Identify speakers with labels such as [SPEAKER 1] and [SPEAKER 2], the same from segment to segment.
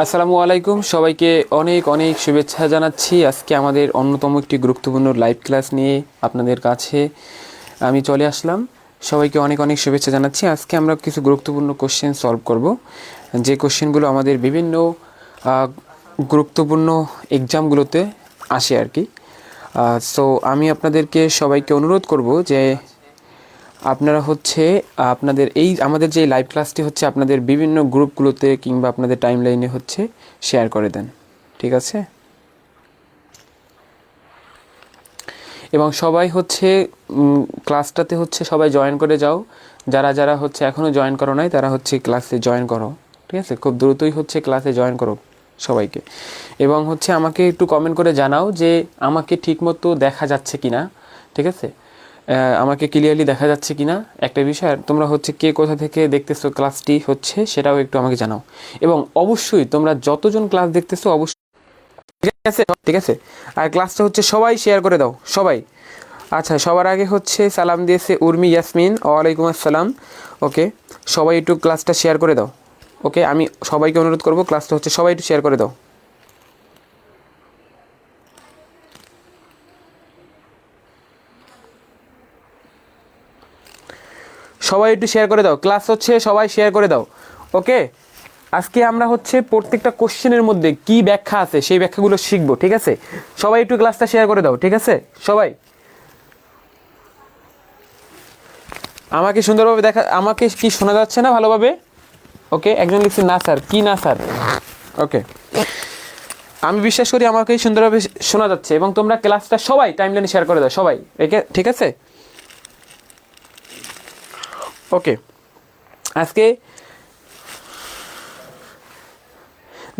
[SPEAKER 1] আসসালামু আলাইকুম, সবাইকে অনেক অনেক শুভেচ্ছা জানাচ্ছি। আজকে আমাদের অন্যতম একটি গুরুত্বপূর্ণ লাইভ ক্লাস নিয়ে আপনাদের কাছে আমি চলে আসলাম। সবাইকে অনেক অনেক শুভেচ্ছা জানাচ্ছি। আজকে আমরা কিছু গুরুত্বপূর্ণ কোশ্চেন সলভ করব, যে কোশ্চেনগুলো আমাদের বিভিন্ন গুরুত্বপূর্ণ এক্সামগুলোতে আসে আর কি। সো আমি আপনাদেরকে সবাইকে অনুরোধ করব যে আপনারা আপনাদের এই আমাদের যে লাইভ ক্লাসটি হচ্ছে আপনাদের বিভিন্ন গ্রুপগুলোতে কিংবা আপনাদের টাইমলাইনে শেয়ার করে দেন, ঠিক আছে? এবং সবাই ক্লাসটাতে সবাই জয়েন করে যাও। যারা যারা এখনও জয়েন করো নাই তারা ক্লাসে জয়েন করো, ঠিক আছে? খুব দ্রুতই ক্লাসে জয়েন করো সবাইকে। এবং আমাকে একটু কমেন্ট করে জানাও যে আমাকে ঠিকমতো দেখা যাচ্ছে কি না, ঠিক আছে? আমাকে ক্লিয়ারলি দেখা যাচ্ছে কি না একটা বিষয়। আর তোমরা কে কোথা থেকে দেখতেছো ক্লাসটি সেটাও একটু আমাকে জানাও। এবং অবশ্যই তোমরা যতজন ক্লাস দেখতেছো অবশ্যই, ঠিক আছে? আর ক্লাসটা সবাই শেয়ার করে দাও, সবাই। আচ্ছা, সবার আগে সালাম দিয়েছে উর্মি ইয়াসমিন, ওয়ালাইকুম আসসালাম। ওকে, সবাই একটু ক্লাসটা শেয়ার করে দাও। ওকে, আমি সবাইকে অনুরোধ করবো ক্লাসটা সবাই একটু শেয়ার করে দাও। সবাই একটু শেয়ার করে দাও, ক্লাস সবাই শেয়ার করে দাও। ওকে, আজকে আমরা প্রত্যেকটা কোশ্চেনের মধ্যে কি ব্যাখ্যা আছে সেই ব্যাখ্যাগুলো শিখবো, ঠিক আছে? সবাই একটু ক্লাসটা শেয়ার করে দাও, ঠিক আছে? সবাই আমাকে সুন্দরভাবে আমাকে কি শোনা যাচ্ছে না ভালোভাবে? ওকে, একজন লিখছে না স্যার। কি না স্যার? ওকে, আমি বিশ্বাস করি আমাকে সুন্দরভাবে শোনা যাচ্ছে। এবং তোমরা ক্লাসটা সবাই টাইমলাইনে শেয়ার করে দাও, সবাই, ঠিক আছে? ওকে, আজকে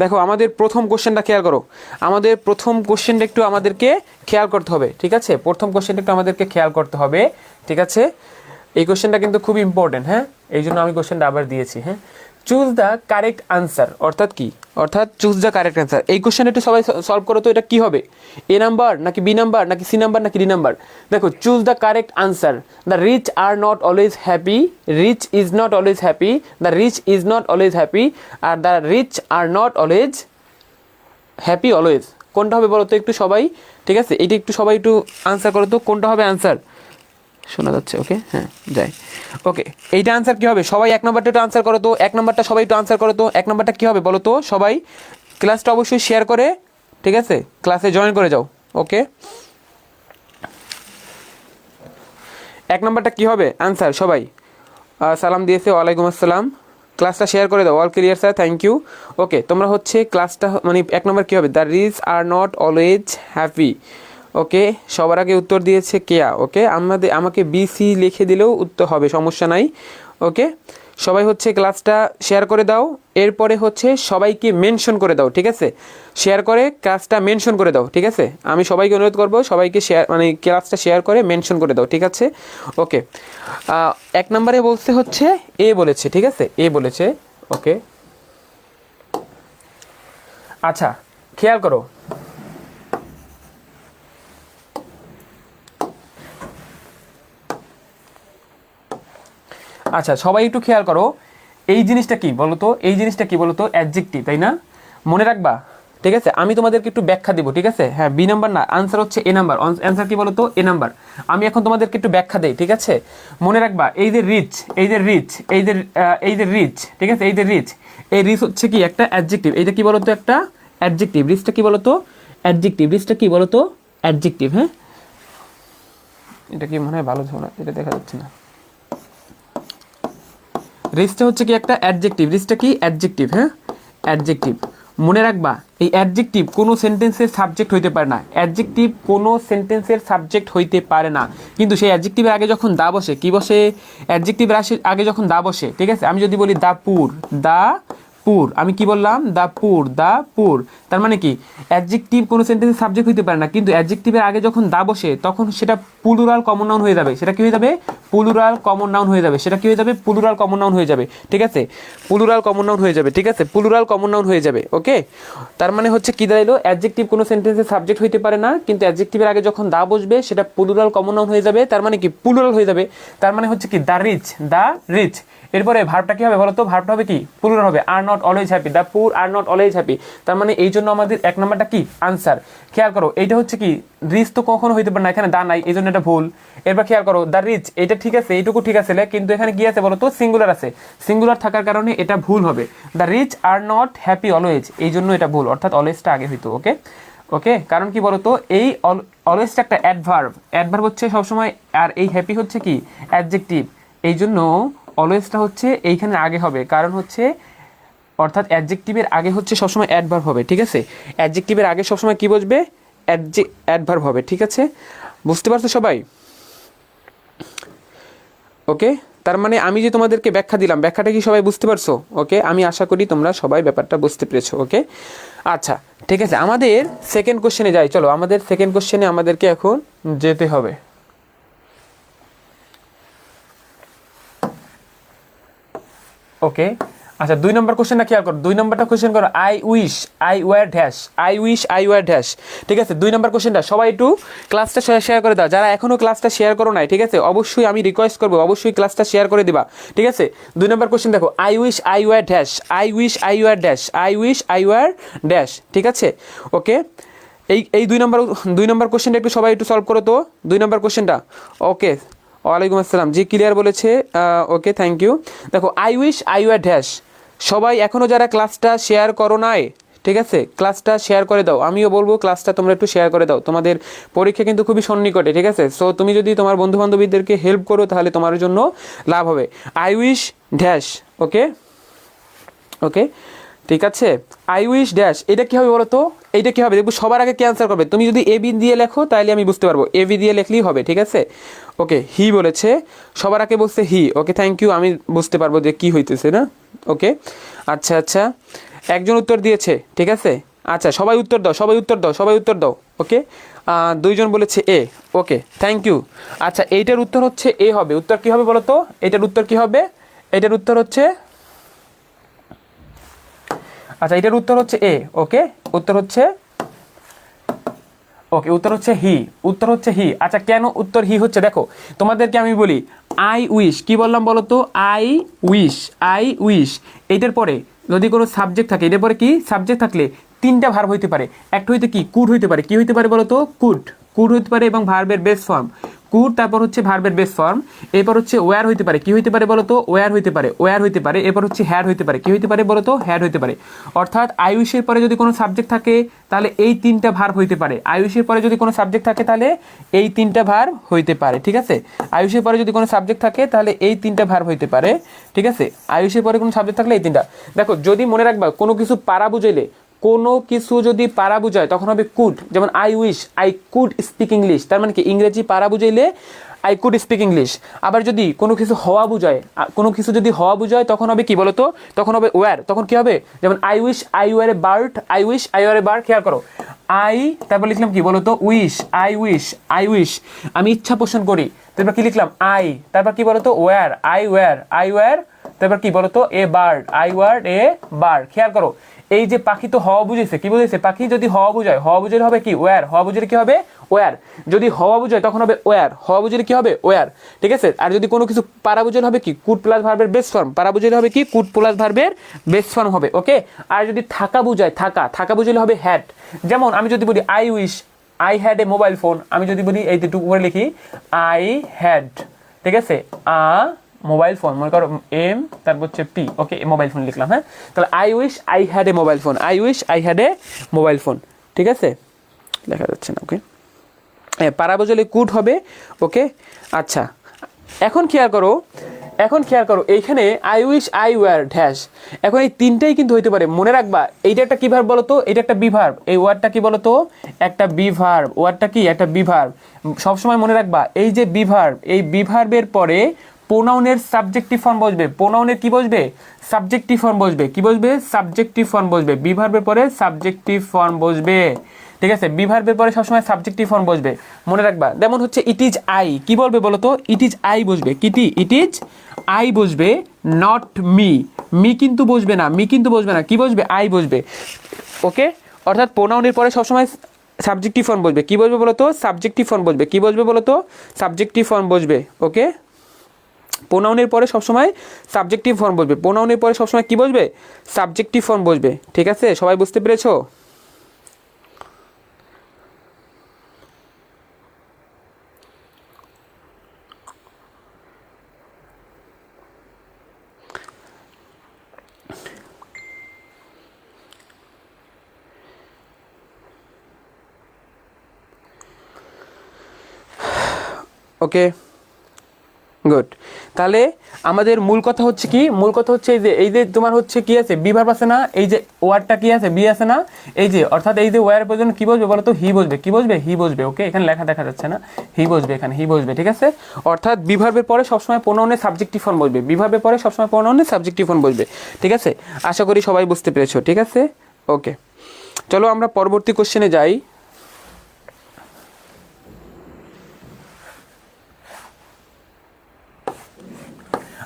[SPEAKER 1] দেখো আমাদের প্রথম কোশ্চেনটা খেয়াল করো। আমাদের প্রথম কোশ্চেনটা একটু আমাদেরকে খেয়াল করতে হবে, ঠিক আছে? প্রথম কোশ্চেনটা একটু আমাদেরকে খেয়াল করতে হবে, ঠিক আছে? এই কোশ্চেনটা কিন্তু খুব ইম্পর্টেন্ট, হ্যাঁ? এই জন্য আমি কোশ্চেনটা আবার দিয়েছি, হ্যাঁ? চুজ দ্য কারেক্ট আনসার, অর্থাৎ কি? অর্থাৎ চুজ দ্য কারেক্ট আনসার। এই কোশ্চেনটা একটু সবাই সলভ করো তো। এটা কি হবে? এ নাম্বার নাকি বি নাম্বার নাকি সি নাম্বার নাকি ডি নাম্বার? দেখো, choose the correct answer. The rich are not always happy, rich is not always happy, the rich is not always happy, আর the rich are not always happy always. কোনটা হবে বলো তো একটু সবাই, ঠিক আছে? এইটা একটু সবাই একটু আনসার করো তো, কোনটা হবে আনসার? শোনা যাচ্ছে? ওকে, হ্যাঁ, যাই। ওকে, এইটা আনসার কী হবে? সবাই এক নম্বরটা একটু আনসার করো তো। এক নম্বরটা সবাই একটু আনসার করো তো। এক নম্বরটা কী হবে বলো তো সবাই? ক্লাসটা অবশ্যই শেয়ার করে, ঠিক আছে, ক্লাসে জয়েন করে যাও। ওকে, এক নম্বরটা কী হবে আনসার? সবাই সালাম দিয়েছে, ওয়ালাইকুম আসসালাম। ক্লাসটা শেয়ার করে দাও। All clear sir, thank you. Okay, তোমরা ক্লাসটা এক নম্বর কী হবে? The rich are not always happy. Okay, সবার আগে উত্তর দিয়েছে কেয়া। ওকে, আমাকে বিসি লিখে দিলেও উত্তর হবে, সমস্যা নাই। ওকে, সবাই ক্লাসটা শেয়ার করে দাও। এরপরে সবাইকে মেনশন করে দাও, ঠিক আছে? শেয়ার করে ক্লাসটা মেনশন করে দাও, ঠিক আছে? আমি সবাইকে অনুরোধ করবো সবাইকে শেয়ার ক্লাসটা শেয়ার করে মেনশন করে দাও, ঠিক আছে? ওকে, এক নম্বরে বলছে এ বলেছে, ঠিক আছে? এ বলেছে। ওকে, আচ্ছা, খেয়াল করো। আচ্ছা, সবাই একটু খেয়াল করো। এই জিনিসটা কি বলো তো? এই জিনিসটা কি বলো তো? অ্যাডজেক্টিভ, তাই না? মনে রাখবা, ঠিক আছে? আমি তোমাদেরকে একটু ব্যাখ্যা দেবো, ঠিক আছে? হ্যাঁ, বি নাম্বার না, আনসার এ নাম্বার। অ্যান্সার কি বলো তো? এ নাম্বার। আমি এখন তোমাদেরকে একটু ব্যাখ্যা দেই, ঠিক আছে? মনে রাখবা, এই যে রিচ, এই যে রিচ, এই যে রিচ, ঠিক আছে? এই যে রিচ, এই রিচ কি একটা অ্যাডজেক্টিভ। এইটা কি বলো তো? একটা অ্যাডজেক্টিভ। রিচটা কি বলো তো? অ্যাডজেক্টিভ। রিচটা কি বলো তো? অ্যাডজেক্টিভ। হ্যাঁ, এটা কি মনে হয় ভালো শোনা, এটা দেখা যাচ্ছে না। রিচটা কি একটা অ্যাডজেক্টিভ। রিচটা কি? অ্যাডজেক্টিভ। হ্যাঁ, অ্যাডজেক্টিভ। মনে রাখবা, এই অ্যাডজেক্টিভ কোনো সেন্টেন্সের সাবজেক্ট হইতে পারে না। অ্যাডজেক্টিভ কোনো সেন্টেন্সের সাবজেক্ট হইতে পারে না। কিন্তু সেই অ্যাডজেক্টিভের আগে যখন দা বসে, কি বসে? অ্যাডজেক্টিভের আগে যখন দা বসে, ঠিক আছে? আমি যদি বলি দা পুর, দা পুর, আমি কি বললাম? দা পুর, দা পুর। তার মানে কি? অ্যাডজেক্টিভ কোনো সেন্টেন্সের সাবজেক্ট হইতে পারে না, কিন্তু অ্যাডজেক্টিভের আগে যখন দা বসে তখন সেটা প্লুরাল কমন নাউন হয়ে যাবে। সেটা কি হয়ে যাবে? প্লুরাল কমন নাউন হয়ে যাবে। সেটা কি হয়ে যাবে? প্লুরাল কমন নাউন হয়ে যাবে, ঠিক আছে? প্লুরাল কমন নাউন হয়ে যাবে, ঠিক আছে? প্লুরাল কমন নাউন হয়ে যাবে। ওকে, তার মানে কি দাঁড়াইলো? অ্যাডজেক্টিভ কোনো সেন্টেন্সের সাবজেক্ট হইতে পারে না, কিন্তু অ্যাডজেক্টিভের আগে যখন দা বসবে সেটা প্লুরাল কমন নাউন হয়ে যাবে। তার মানে কি? প্লুরাল হয়ে যাবে। তার মানে কি? The rich, the rich. এরপরে ভার্বটা কি হবে বলো তো, ভার্বটা হবে কি প্লুরাল হবে, আর not always happy, the poor R not always happy. তার মানে এই জন্য আমাদের এক নম্বরটা কি আনসার। খেয়াল করো এইটা হচ্ছে কি রিচ তো কখনো হইতে পারে না, এখানে দা নাই, এই জন্য এটা ভুল। এরপর খেয়াল করো দ্য রিচ, এটা ঠিক আছে, এইটুকু ঠিক আছে, কিন্তু এখানে কি আছে বলো তো সিঙ্গুলার আছে, সিঙ্গুলার থাকার কারণে এটা ভুল হবে। The rich are not happy always, এই জন্য এটা ভুল, অর্থাৎ অলওয়েজটা আগে হইতো। ওকে ওকে, কারণ কি বলতো এই অলওয়েজটা একটা অ্যাডভার্ব, অ্যাডভার্ব হচ্ছে সবসময়, আর এই হ্যাপি হচ্ছে কি অ্যাডজেক্টিভ, এই জন্য অলওয়েজটা হচ্ছে এইখানে আগে হবে, কারণ হচ্ছে অর্থাৎ অ্যাডজেক্টিভের আগে হচ্ছে সবসময় অ্যাডভার্ব হবে, ঠিক আছে, অ্যাডজেক্টিভের আগে সবসময় কি বসবে অ্যাডভার্ব হবে, ঠিক আছে, বুঝতে পারছো সবাই? ওকে, তার মানে আমি যে তোমাদেরকে ব্যাখ্যা দিলাম, ব্যাখ্যাটা কি সবাই বুঝতে পারছো? ওকে, আমি আশা করি তোমরা সবাই ব্যাপারটা বুঝতে পেরেছো। ওকে আচ্ছা ঠিক আছে, আমাদের সেকেন্ড কোশ্চেনে যাই, চলো আমাদের সেকেন্ড কোশ্চেনে আমাদেরকে এখন যেতে হবে। ওকে আচ্ছা, 2 নম্বর কোশ্চেনটা খেয়াল করো, 2 নম্বরটা কোশ্চেন করো, I wish I were dash, I wish I were dash, ঠিক আছে। 2 নম্বর কোশ্চেনটা সবাই একটু ক্লাসটা শেয়ার করে দাও, যারা এখনো ক্লাসটা শেয়ার করো নাই, ঠিক আছে, অবশ্যই আমি রিকোয়েস্ট করবো, অবশ্যই ক্লাসটা শেয়ার করে দিবা, ঠিক আছে। 2 নম্বর কোশ্চেন দেখো, I wish I were dash, I wish I were dash, I wish I were dash, ঠিক আছে। ওকে এই 2 নম্বর কোশ্চেনটা একটু সবাই একটু সলভ করো তো, 2 নম্বর কোশ্চেনটা। ওকে ওয়ালাইকুম আসসালাম, জি ক্লিয়ার বলেছে, ওকে থ্যাংক ইউ। দেখো I wish I were dash, সবাই এখনও যারা ক্লাসটা শেয়ার করো নাই, ঠিক আছে, ক্লাসটা শেয়ার করে দাও, আমিও বলবো ক্লাসটা তোমরা একটু শেয়ার করে দাও, তোমাদের পরীক্ষা কিন্তু খুবই সন্নিকটে, ঠিক আছে। সো তুমি যদি তোমার বন্ধু বান্ধবীদেরকে হেল্প করো তাহলে তোমার জন্য লাভ হবে। আই উইশ ড্যাশ, ওকে ওকে ঠিক আছে, আই উইশ ড্যাশ, এটা কী হবে বলো তো, এইটা কী হবে দেখবো, সবার আগে কে আনসার করবে, তুমি যদি এ বি দিয়ে লেখো তাহলে আমি বুঝতে পারবো, এ বি দিয়ে লেখলেই হবে, ঠিক আছে। ওকে হি বলেছে, সবার আগে বলছে হি, ওকে থ্যাংক ইউ, আমি বুঝতে পারবো যে কী হইতেছে না। ওকে আচ্ছা আচ্ছা, একজন উত্তর দিয়েছে, ঠিক আছে, আচ্ছা সবাই উত্তর দাও, সবাই উত্তর দাও, সবাই উত্তর দাও। ওকে 2 জন বলেছে এ, ওকে থ্যাংক ইউ। আচ্ছা এইটার উত্তর হচ্ছে এ হবে, উত্তর কী হবে বলো তো, এটার উত্তর কী হবে, এটার উত্তর হচ্ছে, আচ্ছা এটার উত্তর হচ্ছে এ, ওকে উত্তর হচ্ছে, ওকে উত্তর হচ্ছে হি, উত্তর হচ্ছে হি। আচ্ছা কেন উত্তর হি হচ্ছে দেখো, তোমাদেরকে আমি বলি, আই উইশ, কি বললাম বলো তো, আই উইশ, আই উইশ, এইটার পরে যদি কোনো সাবজেক্ট থাকে, এটার পরে কি সাবজেক্ট থাকলে 3টা ভার্ব হইতে পারে, একটা হইতে কি কুড হইতে পারে, কি হইতে পারে বলো তো কুড, কুড হইতে পারে, এবং ভার্বের বেস ফর্ম কুড, তারপর হচ্ছে ভার্বের বেস ফর্ম, এরপর হচ্ছে ওয়্যার হইতে পারে, কি হইতে পারে বলো তো ওয়্যার হইতে পারে, ওয়্যার হইতে পারে, এরপর হচ্ছে হ্যাড হইতে পারে, কি হইতে পারে বলো তো হ্যাড হইতে পারে। অর্থাৎ আয়ুষের পরে যদি কোনো সাবজেক্ট থাকে তাহলে এই 3টা ভার্ব হইতে পারে, আয়ুষের পরে যদি কোনো সাবজেক্ট থাকে তাহলে এই 3টা ভার্ব হইতে পারে, ঠিক আছে। আয়ুষের পরে যদি কোনো সাবজেক্ট থাকে তাহলে এই 3টা ভার্ব হইতে পারে, ঠিক আছে। আয়ুষের পরে কোনো সাবজেক্ট থাকলে এই 3টা। দেখো যদি মনে রাখবা কোনো কিছু পারা বুঝাইলে, কোনো কিছু যদি পারা বুঝায় তখন হবে কুড, যেমন I wish I could speak English, তার মানে কি ইংরেজি পারা বুঝাইলে আই কুড স্পিক ইংলিশ। আবার যদি কোনো কিছু হওয়া বুঝায়, কোনো কিছু যদি হওয়া বুঝায় তখন হবে কি বলতো, তখন হবে ওয়্যার, তখন কি হবে, যেমন I wish I were a bird, I wish I were a bird, খেয়াল করো আই, তারপর লিখলাম কি বলতো wish, I wish, I wish আমি ইচ্ছা পোষণ করি, তারপর কি লিখলাম আই, তারপর কি বলতো were, I were, I were, তারপর কি বলতো a bird, I were a bird. খেয়াল করো এই যে পাখি তো হওয়া বুঝেছে, কি বুঝেছে, পাখি যদি হওয়া বুঝায়, হওয়া বুঝালে হবে কি ওয়্যার, হওয়া বুঝলে কি হবে ওয়্যার, যদি হওয়া বুঝায় তখন হবে ওয়্যার, হওয়া বুঝলে কি হবে ওয়্যার, ঠিক আছে। আর যদি কোনো কিছু পারা বুঝলে হবে কি কুড প্লাস ভার্বের বেস ফর্ম, পারা বুঝলে হবে কি কুড প্লাস ভার্বের বেস ফর্ম হবে, ওকে। আর যদি থাকা বুঝায়, থাকা, থাকা বুঝলে হবে হ্যাড, যেমন আমি যদি বলি I wish I had a mobile phone, আমি যদি বলি এই দুটো উপরে লিখি আই হ্যাড, ঠিক আছে, মোবাইল ফোন, মনে করো এম তারপর হচ্ছে পি, ওকে মোবাইল ফোন লিখলাম, হ্যাঁ। তাহলে I wish I had a mobile phone, I wish I had a mobile phone, ঠিক আছে, লেখা যাচ্ছে না, ওকে। হ্যাঁ পারা বুঝলে কুড হবে, ওকে। আচ্ছা এখন খেয়াল করো, এখন খেয়াল করো এইখানে I wish I were dash, এখন এই 3টাই কিন্তু হইতে পারে, মনে রাখবা এইটা একটা কি ভার্ব বলো তো, এটা একটা বি ভার্ব, এই ওয়ার্ডটা কি বলো তো একটা বি ভার্ব, ওয়ার্ডটা কি একটা বি ভার্ব। সবসময় মনে রাখবা এই যে বি ভার্ব, এই বি ভার্বের পরে প্রোনাউনের সাবজেক্টিভ ফর্ম বসবে, প্রোনাউনের কি বসবে সাবজেক্টিভ ফর্ম বসবে, কি বসবে সাবজেক্টিভ ফর্ম বসবে, বি ভার্বের পরে সাবজেক্টিভ ফর্ম বসবে, ঠিক আছে। বি ভার্বের পরে সবসময় সাবজেক্টিভ ফর্ম বসবে, মনে রাখবা। যেমন হচ্ছে ইট ইজ আই, কি বলবে বলো তো ইট ইজ আই বসবে, কিটি ইট ইজ আই বসবে, নট মি, মি কিন্তু বসবে না, মি কিন্তু বসবে না, কি বসবে আই বসবে, ওকে। অর্থাৎ প্রোনাউনের পরে সবসময় সাবজেক্টিভ ফর্ম বসবে, কি বলবে বলো তো সাবজেক্টিভ ফর্ম বসবে, কি বসবে বলো তো সাবজেক্টিভ ফর্ম বসবে, ওকে প্রোনাউনের পরে সবসময় সাবজেক্টিভ ফর্ম বসবে, প্রোনাউনের পরে সবসময় কী বসবে, সাবজেক্টিভ ফর্ম বসবে, ঠিক আছে, সবাই বুঝতে পেরেছো? ওকে, গুড। তাহলে আমাদের মূল কথা হচ্ছে কি, মূল কথা হচ্ছে এই যে তোমার হচ্ছে কি আছে, বি ভার্ব আছে না, এই যে ওয়ার্ডটা কি আছে, বি আছে না, এই যে অর্থাৎ এই যে ওয়ার পর্যন্ত কি বসবে বলো তো, হি বসবে, কি বসবে, হি বসবে। ওকে, এখানে লেখা দেখা যাচ্ছে না, হি বসবে, এখানে হি বসবে, ঠিক আছে। অর্থাৎ বি ভার্বের পরে সবসময় প্রোনাউনের সাবজেক্টিভ ফর্ম বসবে, বি ভার্বের পরে সবসময় প্রোনাউনের সাবজেক্টিভ ফর্ম বসবে, ঠিক আছে। আশা করি সবাই বুঝতে পেরেছো, ঠিক আছে। ওকে, চলো আমরা পরবর্তী কোশ্চেনে যাই।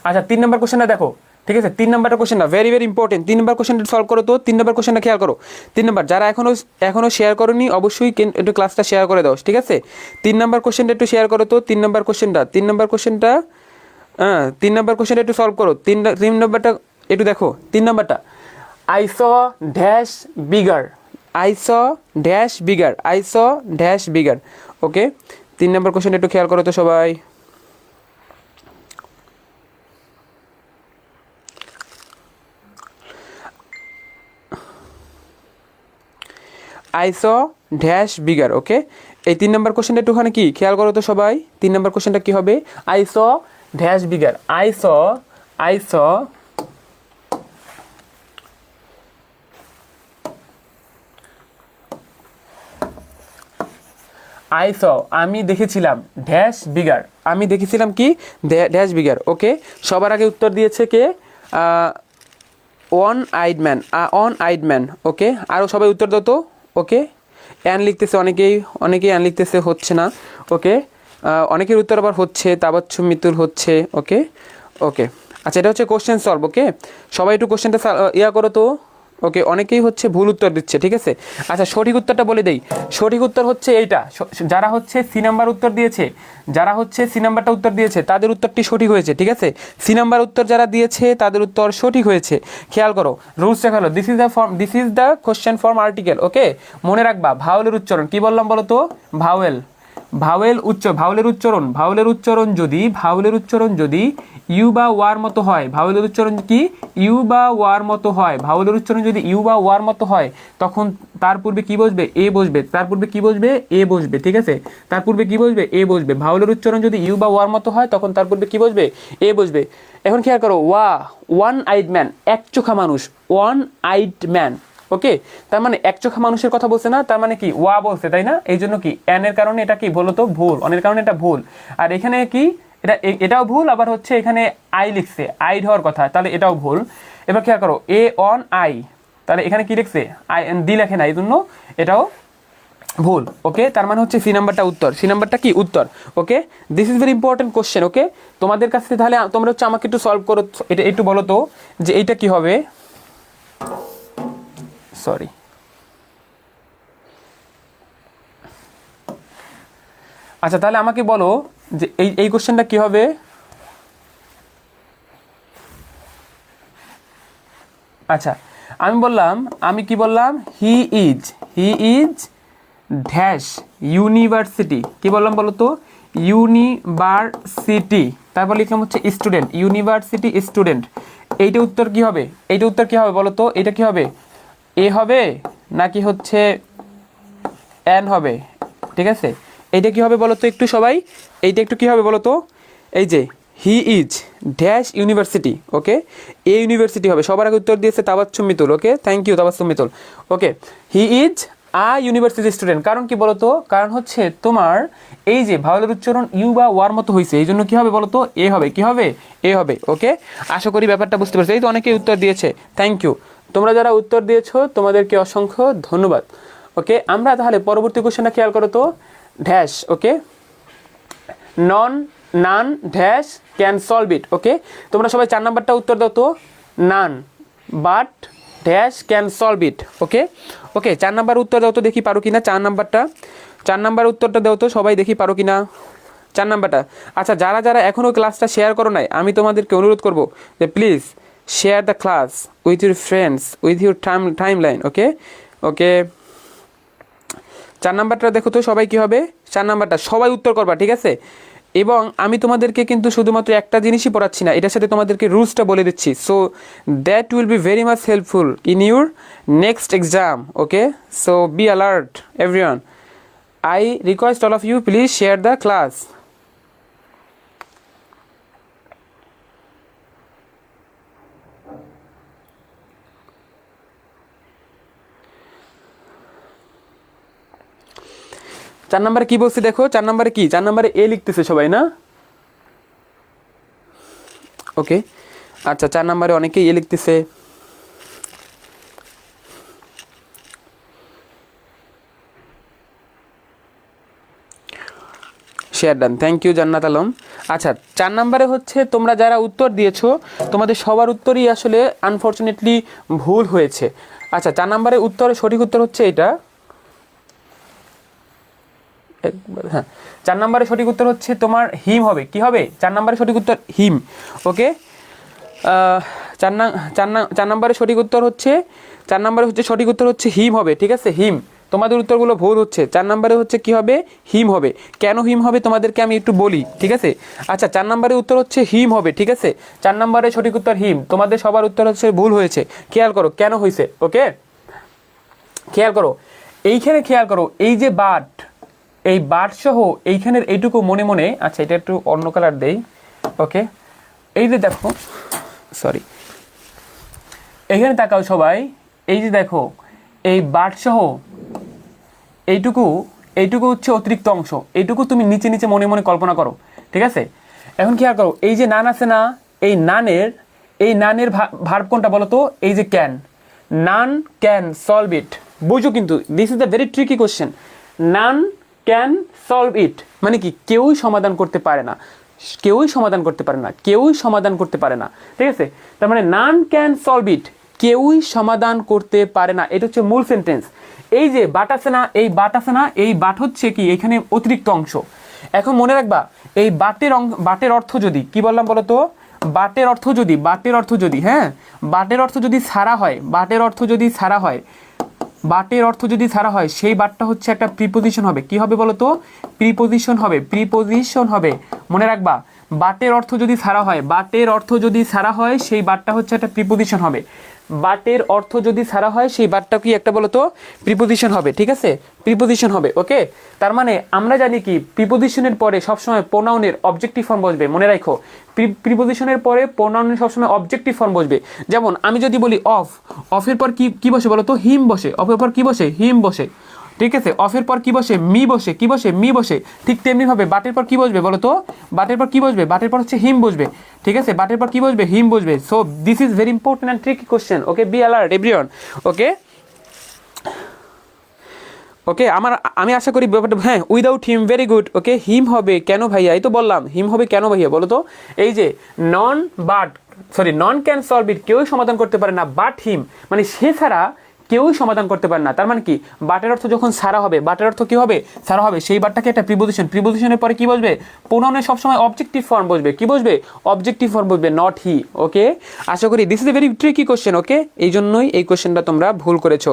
[SPEAKER 1] আচ্ছা, 3 নম্বর কোশ্চেনটা দেখো, ঠিক আছে। 3 নম্বরটা কোশ্চেনটা ভেরি ভেরি ইম্পর্টেন্ট। 3 নম্বর কোশ্চেনটা সলভ করো তো। 3 নম্বর কোশ্চেনটা খেয়াল করো। 3 নম্বর যারা এখনো শেয়ার করোনি অবশ্যই একটু ক্লাসটা শেয়ার করে দাও, ঠিক আছে। 3 নম্বর কোশ্চেনটা একটু শেয়ার করো তো। 3 নম্বর কোশ্চেনটা 3 নম্বর কোশ্চেনটা একটু সলভ করো। 3 নম্বরটা একটু দেখো। 3 নম্বরটা I is dash bigger, I is dash bigger, I is dash bigger. Okay, 3 number কোশ্চেনটা একটু খেয়াল করো তো সবাই। I is dash bigger. Okay, এই 3 নম্বর কোশ্চেনটা একটুখানি কি খেয়াল করো তো সবাই। 3 নম্বর কোশ্চেনটা কি হবে, I is dash bigger, I saw I saw আমি দেখেছিলাম ড্যাশ বিগার, আমি দেখেছিলাম কি ড্যাশ বিগার। ওকে, সবার আগে উত্তর দিয়েছে কে, one eyed man, an eyed man. Okay, আরও সবাই উত্তর দাও তো। ওকে, অ্যান লিখতেছে অনেকেই অ্যান লিখতেছে, হচ্ছে না। ওকে, অনেকের উত্তর আবার হচ্ছে, তাবাচ্ছুম মিতুল হচ্ছে। ওকে ওকে, আচ্ছা এটা হচ্ছে কোশ্চেন সলভ। ওকে, সবাই একটু কোশ্চেনটা ইয়া করো তো। ওকে, অনেকেই হচ্ছে ভুল উত্তর দিচ্ছে, ঠিক আছে। আচ্ছা, সঠিক উত্তরটা বলে দেই। সঠিক উত্তর হচ্ছে এইটা, যারা হচ্ছে সি নাম্বার উত্তর দিয়েছে, যারা হচ্ছে সি নাম্বারটা উত্তর দিয়েছে তাদের উত্তরটি সঠিক হয়েছে, ঠিক আছে। সি নাম্বার উত্তর যারা দিয়েছে তাদের উত্তর সঠিক হয়েছে। খেয়াল করো, রুলসটা হলো this is the question form article. Okay, মনে রাখবা ভাওয়েলের উচ্চারণ কি বললাম বলো তো, ভাওয়েলের উচ্চারণ যদি ইউ বা ওয়ার মতো হয়, ভাওয়েলের উচ্চারণ কি ইউ বা ওয়ার মতো হয়, ভাওয়েলের উচ্চারণ যদি ইউ বা ওয়ার মতো হয় তখন তার পূর্বে কি বসবে, এ বসবে, তার পূর্বে কি বসবে, এ বসবে, ঠিক আছে। তার পূর্বে কি বসবে, এ বসবে। ভাওয়েলের উচ্চারণ যদি ইউ বা ওয়ার মতো হয় তখন তার পূর্বে কি বসবে, এ বসবে। এখন খেয়াল করো, ওয়ান আইড ম্যান, এক চোখা মানুষ, ওয়ান আইড ম্যান। ওকে, তার মানে এক চোখা মানুষের কথা বলছে না, তার মানে কি ওয়া বলছে, তাই না। এই জন্য কি এর কারণে এটা কি বলতো ভুল, অনের কারণে এটা ভুল। আর এখানে কি এটাও ভুল, আবার হচ্ছে এখানে আই লিখছে, আইড হওয়ার কথা, তাহলে এটাও ভুল। এবার খেয়াল করো, এ অন আই, তাহলে এখানে কি লিখছে, আই দি লেখে না, এই জন্য এটাও ভুল। ওকে, তার মানে হচ্ছে সি নাম্বারটা উত্তর, সি নাম্বারটা কি উত্তর। Okay, this is very important question. Okay, তোমাদের কাছে তাহলে তোমরা হচ্ছে আমাকে একটু সলভ করো, এটা একটু বলো তো যে এইটা কি হবে। সরি, আচ্ছা তাহলে আমাকে বলো যে এই কোশ্চেনটা কি হবে। আচ্ছা, আমি কি বললাম, হি ইজ ড্যাশ ইউনিভার্সিটি, কি বললাম বলো তো, ইউনিভার্সিটি, তারপর লিখলাম হচ্ছে স্টুডেন্ট, ইউনিভার্সিটি স্টুডেন্ট। এইটা উত্তর কি হবে, বলো তো, এটা কি হবে, এ হবে নাকি হচ্ছে এন হবে, ঠিক আছে। এইটা কি হবে বলো তো একটু সবাই, এইটা একটু কি হবে বলো তো, এই যে he is dash university. Okay, a university হবে। সবার আগে উত্তর দিয়েছে Tabassum Mitul. Okay, thank you Tabassum Mitul. Okay, he is a university student, কারণ কি বলতো, কারণ হচ্ছে তোমার এই যে ভাওয়েলের উচ্চারণ ইউ বা ওয়ার মতো হয়েছে, এই জন্য কি হবে বলতো, এ হবে, কি হবে, এ হবে। ওকে, আশা করি ব্যাপারটা বুঝতে পারছো। এই তো অনেকেই উত্তর দিয়েছে, থ্যাংক ইউ। তোমরা যারা উত্তর দিয়েছো তোমাদেরকে অসংখ্য ধন্যবাদ। ওকে, আমরা তাহলে পরবর্তী কোশ্চেনটা খেয়াল করো তো, dash. Okay, none dash can solve it. Okay, তোমরা সবাই 4 নাম্বারটা উত্তর দাও তো, none but dash can solve it. Okay okay, 4 number উত্তর দাও তো, দেখি পারো কিনা। 4 নাম্বার উত্তরটা দাও তো সবাই, দেখি পারো কিনা। 4 নাম্বারটা। আচ্ছা, যারা যারা এখনও ক্লাসটা শেয়ার করো নাই, আমি তোমাদেরকে অনুরোধ করব যে please share the class with your friends, with your timeline. Okay okay, 4 নাম্বারটা দেখো তো সবাই কী হবে। 4 নাম্বারটা সবাই উত্তর করবা, ঠিক আছে? এবং আমি তোমাদেরকে কিন্তু শুধুমাত্র একটা জিনিসই পড়াচ্ছি না, এটার সাথে তোমাদেরকে রুলসটা বলে দিচ্ছি। So that will be very much helpful in your next exam. Okay, so be alert everyone. I request all of you, please share the class. চার নম্বরে কি বলছি দেখো, 4 নম্বরে কি, 4 নম্বরে এ লিখতেছে সবাই না? ওকে, আচ্ছা 4 নম্বরে অনেকেই এ লিখতেছে। শেয়ার ডান, থ্যাংক ইউ জান্নাত আলম। আচ্ছা 4 নম্বরে হচ্ছে তোমরা যারা উত্তর দিয়েছো তোমাদের সবার উত্তরই আসলে আনফর্চুনেটলি ভুল হয়েছে। আচ্ছা 4 নম্বরে সঠিক উত্তর হচ্ছে এটা, একবার হ্যাঁ, 4 নম্বরে সঠিক উত্তর হচ্ছে তোমার হিম হবে। কি হবে 4 নম্বরে সঠিক উত্তর? হিম। ওকে, 4 নম্বরে সঠিক উত্তর হচ্ছে, 4 নম্বরে হচ্ছে সঠিক উত্তর হচ্ছে হিম হবে, ঠিক আছে? হিম। তোমাদের উত্তরগুলো ভুল হচ্ছে। 4 নম্বরে হচ্ছে কি হবে? হিম হবে। কেন হিম হবে তোমাদেরকে আমি একটু বলি, ঠিক আছে? আচ্ছা 4 নম্বরে উত্তর হচ্ছে হিম হবে, ঠিক আছে? 4 নম্বরে সঠিক উত্তর হিম। তোমাদের সবার উত্তর হচ্ছে ভুল হয়েছে। খেয়াল করো কেন হয়েছে। ওকে, খেয়াল করো, এইখানে খেয়াল করো, এই যে বাট, এই বাট সহ এইখানের এইটুকু মনে মনে, আচ্ছা এটা একটু অন্য কালার দেই। ওকে, এই যে দেখো, সরি, এখানে তাকাও সবাই, এই যে দেখো এই বাট সহ এইটুকু, এইটুকু হচ্ছে অতিরিক্ত অংশ, এইটুকু তুমি নিচে নিচে মনে মনে কল্পনা করো, ঠিক আছে? এখন খেয়াল করো, এই যে নান আছে না, এই নানের ভার্ব কোনটা বলো তো? এই যে ক্যান, নান ক্যান সলভ ইট। বুঝো কিন্তু, this is the very tricky question. None can solve ইট মানে কি? কেউই সমাধান করতে পারে না, কেউই সমাধান করতে পারে না, কেউই সমাধান করতে পারে না, ঠিক আছে? তার মানে নান ক্যান সলভ ইট, কেউই সমাধান করতে পারে না, এটা হচ্ছে মূল সেন্টেন্স। এই যে বাট আছে না, এই বাট আছে না, এই বাট হচ্ছে কি এখানে অতিরিক্ত অংশ। এখন মনে রাখবা, এই বাটের অর্থ যদি কি বললাম বলো তো? বাটের অর্থ যদি হ্যাঁ, বাটের অর্থ যদি ছাড়া হয়, বাটের অর্থ যদি ছাড়া হয়, সেই বাটটা হচ্ছে একটা প্রিপোজিশন হবে। কি হবে বলো তো? প্রিপোজিশন হবে। মনে রাখবা, বাটের অর্থ যদি ছাড়া হয়, সেই বাটটা হচ্ছে একটা প্রিপোজিশন হবে। বাটের অর্থ যদি ছাড়া হয়, সেই বাটটা কি একটা বলো তো? প্রিপোজিশন হবে, ঠিক আছে? প্রিপোজিশন হবে। ওকে, তার মানে আমরা জানি কি প্রিপোজিশনের পরে সবসময় প্রোনাউনের অবজেক্টিভ ফর্ম বসবে। মনে রাখো, প্রিপোজিশনের পরে প্রোনাউনের সবসময় অবজেক্টিভ ফর্ম বসবে। যেমন আমি যদি বলি অফের পর কি বসে বলো তো? হিম বসে। অফের পর কি বসে? হিম বসে, ঠিক আছে? অফের পর কি বসে? মি বসে। ঠিক তেমনিভাবে বাটের পর কি বসবে বলো তো? বাটের পর হচ্ছে হিম বসবে, ঠিক আছে? বাটের পর কি বসবে? হিম বসবে। So this is very important and tricky question. Okay, be alert everyone. Okay, আমি আশা করি ব্যাপারটা, হ্যাঁ, without him, very good. Okay, him হবে কেন ভাইয়া? এই তো বললাম হিম হবে কেন ভাইয়া বলো তো? এই যে নন ক্যান সলভ ইট, কেউই সমাধান করতে পারে না, বাট হিম মানে সে ছাড়া কেউই সমাধান করতে পারে না। তার মানে কি বাটের অর্থ যখন সারা হবে, বাটের অর্থ কি হবে? সারা হবে। সেই বাটটাকে একটা প্রিপোজিশনের পরে কি বসবে? প্রোনাউনের সবসময় অবজেক্টিভ ফর্ম বসবে। কি বসবে? অবজেক্টিভ ফর্ম বসবে, নট হি। ওকে, আশা করি this is a very tricky question. Okay, এই জন্যই এই কোশ্চেনটা তোমরা ভুল করেছো।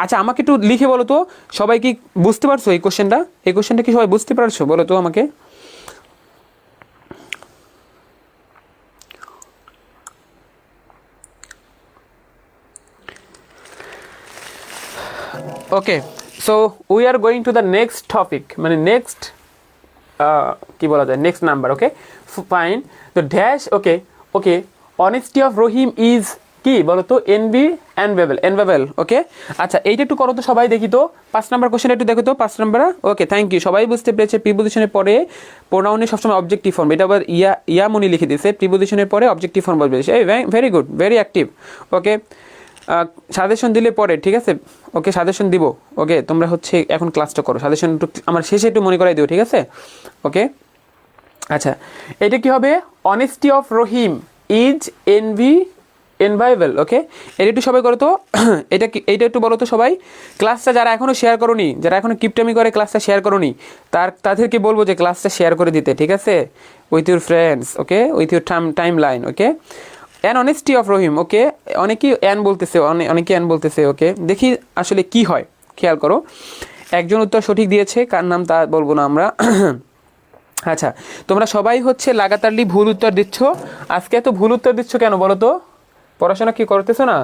[SPEAKER 1] আচ্ছা আমাকে একটু লিখে বলো তো, সবাই কি বুঝতে পারছো এই কোশ্চেনটা? এই কোশ্চেনটা কি সবাই বুঝতে পারছো বলো তো আমাকে? Okay, so we are going to the next topic, মানে নেক্সট কি বলা যায়, নেক্সট নাম্বার। ওকে ফাইন, তো dash. Okay, honesty of Rahim is কি বলো তো? এনভেবেল। ওকে, আচ্ছা এইটা একটু করো তো সবাই, দেখি তো 5 নাম্বার কোশ্চেন একটু দেখো তো 5 নাম্বার। ওকে, থ্যাংক ইউ, সবাই বুঝতে পেরেছে। প্রিপোজিশনের পরে প্রোনাউনের সবসময় অবজেক্টিভ ফর্ম, এটা আবার ইয়ামনি লিখে দিয়েছে, প্রিপোজিশনের পরে অবজেক্টিভ ফর্ম বসবে। এই ভেরি গুড, ভেরি অ্যাক্টিভ। ওকে, সাজেশন দিলে পরে, ঠিক আছে? ওকে, সাজেশন দিব। ওকে, তোমরা হচ্ছে এখন ক্লাসটা করো, সাজেশন একটু আমার শেষে একটু মনে করাই দিও, ঠিক আছে? ওকে, আচ্ছা এটা কি হবে? Honesty of Rahim is enviable. Okay, এটা একটু সবাই করো তো। এইটা একটু বলো তো সবাই। ক্লাসটা যারা এখনও শেয়ার করোনি, যারা এখনও কিপটামি করে ক্লাসটা শেয়ার করোনি, তাদেরকে বলবো যে ক্লাসটা শেয়ার করে দিতে, ঠিক আছে, with your friends, okay, with your timeline. Okay, an honesty of Rahim. Okay, অনেকেই অ্যান বলতেছে, অনেকে অ্যান বলতেছে। ওকে, দেখি আসলে কি হয়, খেয়াল করো। একজন উত্তর সঠিক দিয়েছে, কার নাম তা বলবো না আমরা। আচ্ছা, তোমরা সবাই হচ্ছে লাগাতারলি ভুল উত্তর দিচ্ছ। আজকে এত ভুল উত্তর দিচ্ছ কেন বলো তো? পড়াশোনা কি করতেছো না?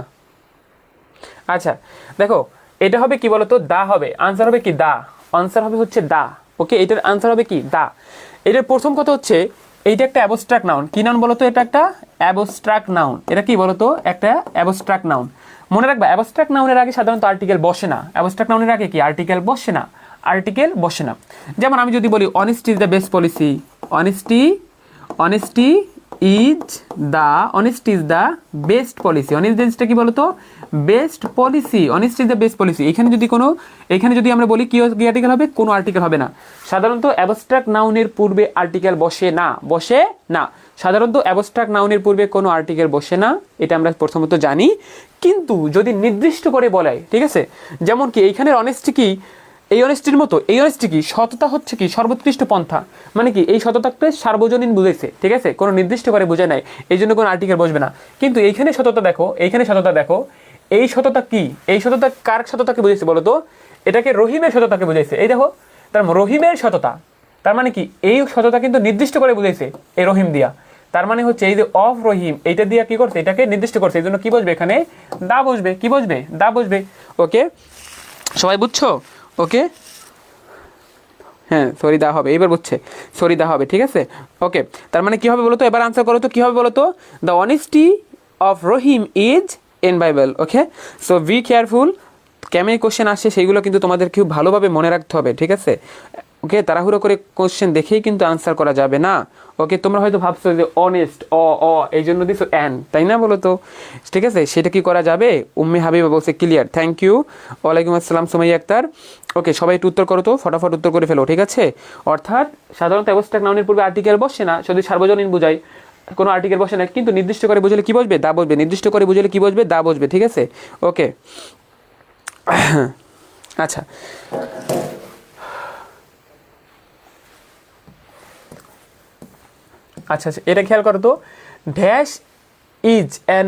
[SPEAKER 1] আচ্ছা দেখো, এটা হবে কি বলো তো, দা হবে, আনসার হবে কি দা, আনসার হবে হচ্ছে দা। ওকে, এটার আনসার হবে কি দা। এটার প্রথম কথা হচ্ছে এইটা একটা অ্যাবস্ট্রাক্ট নাউন। কি নাউন বলো তো? এটা একটা অ্যাবস্ট্রাক্ট নাউন। এটা কি বলো তো? একটা অ্যাবস্ট্রাক্ট নাউন। মনে রাখবা, অ্যাবস্ট্রাক্ট নাউনের আগে সাধারণত আর্টিকেল বসে না। অ্যাবস্ট্রাক্ট নাউনের আগে কি আর্টিকেল বসে না, আর্টিকেল বসে না। যেমন আমি যদি বলি honesty is the best policy, honesty honesty is the best policy. অনেস্টিটা কি বলতো? Best policy. Honesty is the best policy. এখানে যদি আমরা বলি কি আর্টিকেল হবে? কোনো আর্টিকেল হবে না। সাধারণত অ্যাবস্ট্রাক্ট নাউনের পূর্বে আর্টিকেল বসে না। সাধারণত অ্যাবস্ট্রাক্ট নাউনের পূর্বে কোনো আর্টিকেল বসে না, এটা আমরা প্রথমত জানি। কিন্তু যদি নির্দিষ্ট করে বলে, ঠিক আছে, যেমন কি এইখানের অনেস্টি কি, এই অনেস্টির মতো, এই অনেস্টি কি সততা হচ্ছে কি সর্বোৎকৃষ্ট পন্থা, মানে কি এই সততাকে সার্বজনীন বুঝেছে, ঠিক আছে, কোনো নির্দিষ্ট করে বোঝায় নাই, এই জন্য কোনো আর্টিকেল বসবে না। কিন্তু এইখানে সততা দেখো, এই সততা কি, এই সততা কার সততাকে বুঝেছে বলো তো? এটাকে রহিমের সততাকে বুঝেছে। এই দেখো, তার রহিমের সততা, তার মানে কি এই সততা কিন্তু নির্দিষ্ট করে বুঝেছে এই রহিম দিয়া। তার মানে হচ্ছে এই যে অফ রহিম, এইটা দিয়া কি করছে? এটাকে নির্দিষ্ট করছে। এই জন্য কি বসবে এখানে? দা বসবে। কি বসবে? দা বসবে। ওকে, সবাই বুঝছো? ওকে, হ্যাঁ, সরি দা হবে, এবার বুঝছে, সরি দা হবে, ঠিক আছে। ওকে, তার মানে কি হবে বলো তো? এবার আনসার করো তো, কি হবে বলো তো? The honesty of Rahim is enviable. Okay, so be careful. কেমন কোশ্চেন আসে সেইগুলো কিন্তু তোমাদের খুব ভালোভাবে মনে রাখতে হবে, ঠিক আছে। ওকে, তাড়াহুড়ো করে কোশ্চেন দেখেই কিন্তু আনসার করা যাবে না। ওকে, তোমরা হয়তো ভাবছো যে অনেস্ট এই জন্য দিছো অ্যান, তাই না বলো তো? ঠিক আছে, সেটা কি করা যাবে? উম্মে হাবিবা বলছে ক্লিয়ার, থ্যাংক ইউ। ওয়ালাইকুম আসসালাম সুমাইয়া আক্তার। ওকে, সবাই একটু উত্তর করো তো, ফটাফট উত্তর করে ফেলো, ঠিক আছে। অর্থাৎ সাধারণত অ্যাবস্ট্রাক্ট নাউনের পূর্বে আর্টিকেল বসে না, যদি সার্বজনীন বোঝায় কোনো আর্টিকেল বসে না, কিন্তু নির্দিষ্ট করে বুঝলে কি বসবে? দা বসবে। নির্দিষ্ট করে বুঝলে কি বসবে? দা বসবে, ঠিক আছে। ওকে, আচ্ছা, আচ্ছা, এটা খেয়াল করো তো। Dash is an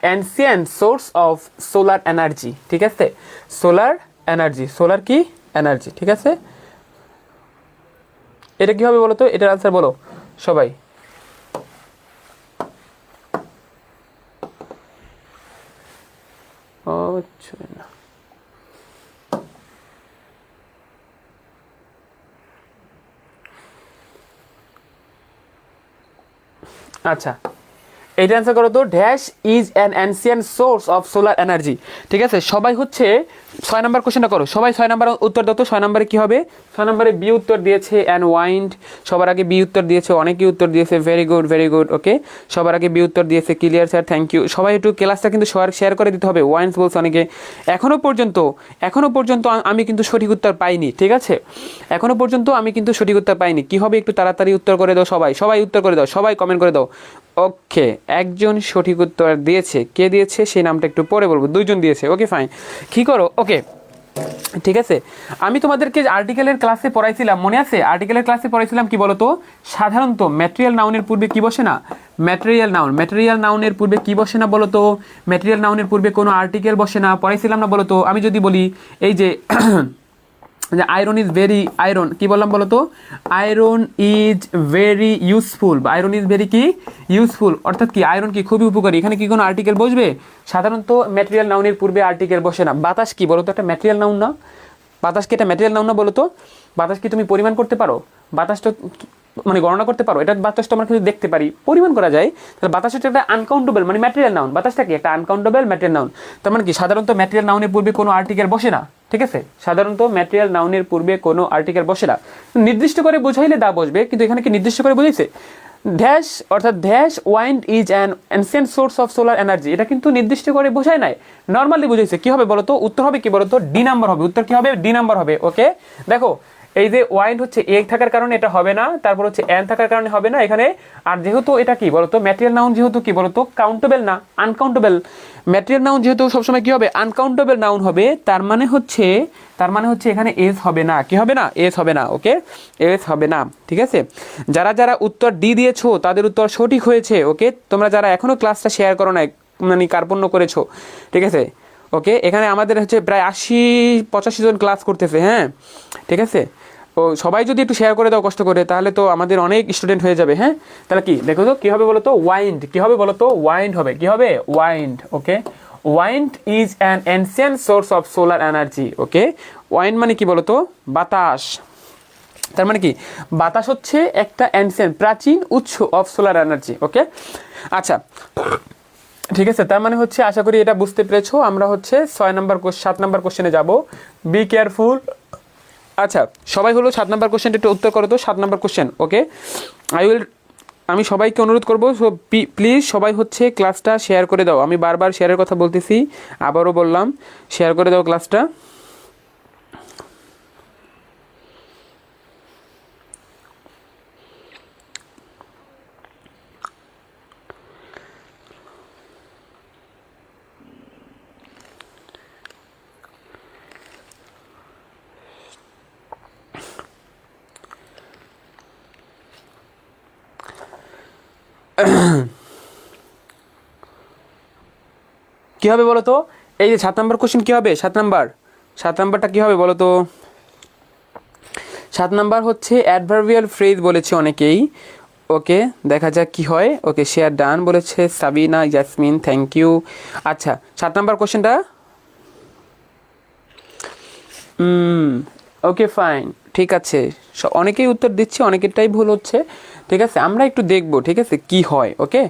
[SPEAKER 1] ancient source of solar energy, ঠিক আছে। সোলার এনার্জি, সোলার কি এনার্জি, ঠিক আছে। এটা কি হবে বলো তো? এটার আনসার বলো সবাই। আচ্ছা, এইটা অ্যান্সার করো তো। Dash is an ancient source of solar energy, ঠিক আছে। সবাই হচ্ছে 6 নম্বর কোশ্চেনটা করো, সবাই 6 নম্বর উত্তর দাও তো। 6 নম্বরে কি হবে? 6 নম্বরে বি উত্তর দিয়েছে অ্যান্ড ওয়াইন্ড, সবার আগে বি উত্তর দিয়েছে, অনেকেই উত্তর দিয়েছে, ভেরি গুড। ওকে, সবার আগে বি উত্তর দিয়েছে, ক্লিয়ার স্যার, থ্যাংক ইউ। সবাই একটু ক্লাসটা কিন্তু শেয়ার করে দিতে হবে। ওয়াইন্স বলছে অনেকে। এখনও পর্যন্ত আমি কিন্তু সঠিক উত্তর পাইনি, ঠিক আছে। এখনও পর্যন্ত আমি কিন্তু সঠিক উত্তর পাইনি। কি হবে? একটু তাড়াতাড়ি উত্তর করে দাও সবাই উত্তর করে দাও, সবাই কমেন্ট করে দাও। ওকে, একজন সঠিক উত্তর দিয়েছে। কে দিয়েছে সেই নামটা একটু পরে বলবো। 2 জন দিয়েছে। ওকে, ফাইন, কি করো? ওকে, ঠিক আছে। আমি তোমাদেরকে আর্টিকেলের ক্লাসে পড়াইছিলাম, মনে আছে? আর্টিকেলের ক্লাসে পড়াইছিলাম কি বলতো? সাধারণত ম্যাটেরিয়াল নাউনের পূর্বে কি বসে না? ম্যাটেরিয়াল নাউনের পূর্বে কি বসে না বলতো? ম্যাটেরিয়াল নাউনের পূর্বে কোনো আর্টিকেল বসে না, পড়াইছিলাম না বলতো? আমি যদি বলি এই যে আয়রন ইজ ভেরি, আয়রন কি বললাম বলো তো? Iron is very useful, iron is very কি ইউজফুল, অর্থাৎ কি আয়রন কি খুবই উপকারী। এখানে কি কোনো আর্টিকেল বসবে? সাধারণত ম্যাটেরিয়াল নাউনের পূর্বে আর্টিকেল বসে না। বাতাস কি বলো তো? একটা ম্যাটেরিয়াল নাউন না? বাতাস কি একটা ম্যাটেরিয়াল নাউন না বলো তো? বাতাস কি তুমি পরিমাণ করতে পারো? বাতাস তো মানে গণনা করতে পারো? এটা বাতাস তো আমরা কিন্তু দেখতে পারি, পরিমাণ করা যায়। তাহলে বাতাস হচ্ছে একটা আনকাউন্টেবল মানে ম্যাটেরিয়াল নাউন। বাতাসটা কি একটা আনকাউন্টেবল ম্যাটেরিয়াল নাউন। তার মানে কি সাধারণত ম্যাটেরিয়াল নাউনের পূর্বে কোনো আর্টিকেল বসে না, ঠিক আছে। সাধারণত ম্যাটেরিয়াল নাউনের পূর্বে কোনো আর্টিকেল বসে না। নির্দিষ্ট করে বোঝাইলে দা বসবে, কিন্তু এখানে কি নির্দিষ্ট করে বুঝেছে? ড্যাশ অর্থাৎ dash wind is an ancient source of solar energy, এটা কিন্তু নির্দিষ্ট করে বোঝায় নাই, নর্মালি বুঝেছে। কি হবে বলতো? উত্তর হবে কি বলতো? ডি নাম্বার হবে। উত্তর কি হবে? ডি নাম্বার হবে। ওকে, দেখো এই যে ওয়াইন্ড হচ্ছে এ থাকার কারণে এটা হবে না, তারপর হচ্ছে এন থাকার কারণে হবে না এখানে। আর যেহেতু এটা কি বলতো ম্যাটেরিয়াল নাউন, যেহেতু কি বলতো কাউন্টেবল না, আনকাউন্টেবল। ম্যাটেরিয়াল নাউন যেহেতু সবসময় কি হবে, আনকাউন্টেবল নাউন হবে, তার মানে হচ্ছে এখানে এস হবে না, কি হবে না, এস হবে না। ওকে, এস হবে না, ঠিক আছে। যারা যারা উত্তর ডি দিয়েছো তাদের উত্তর সঠিক হয়েছে। ওকে, তোমরা যারা এখনো ক্লাসটা শেয়ার করো না, মানে কার্পণ্য করেছো, ঠিক আছে। ওকে, এখানে আমাদের হচ্ছে প্রায় 80-85 জন ক্লাস করতেছে, হ্যাঁ, ঠিক আছে। ও সবাই যদি একটু শেয়ার করে দাও কষ্ট করে, তাহলে তো আমাদের অনেক স্টুডেন্ট হয়ে যাবে, হ্যাঁ। তাহলে কি দেখো তো কী হবে বলো তো, ওয়াইন্ড, কী হবে বলো তো, ওয়াইন্ড হবে, কী হবে, wind. Okay, wind is an ancient source of solar energy. Okay, wind মানে কি বলো তো, বাতাস। তার মানে কি, বাতাস হচ্ছে একটা এনসিয়েন্ট প্রাচীন উৎস অফ সোলার এনার্জি। ওকে, আচ্ছা, ঠিক আছে। তার মানে হচ্ছে আশা করি এটা বুঝতে পেরেছো। আমরা হচ্ছে 7 নাম্বার কোশ্চেনে যাব। Be careful. আচ্ছা, সবাই হলো 7 নাম্বার কোশ্চেনটা একটু উত্তর করো তো, 7 নাম্বার কোশ্চেন। ওকে, আমি সবাইকে অনুরোধ করবো, সো প্লিজ সবাই হচ্ছে ক্লাসটা শেয়ার করে দাও। আমি বারবার শেয়ারের কথা বলতেছি, আবারও বললাম, শেয়ার করে দাও ক্লাসটা। কী হবে বলো তো, এই যে 7 নাম্বার কোশ্চেন কী হবে, 7 নাম্বারটা কী হবে বলো তো। 7 নাম্বার হচ্ছে অ্যাডভার্বিয়াল ফ্রেজ বলেছে অনেকেই। ওকে, দেখা যাক কি হয়। ওকে, শেয়ার ডান বলেছে সাবিনা, ইয়াসমিন, থ্যাংক ইউ। আচ্ছা, 7 নাম্বার কোশ্চেনটা, ওকে ফাইন, ঠিক আছে। অনেকেই উত্তর দিচ্ছে, অনেকেরটাই ভুল হচ্ছে, ঠিক আছে। আমরা একটু দেখবো, ঠিক আছে, কি হয়। ওকে,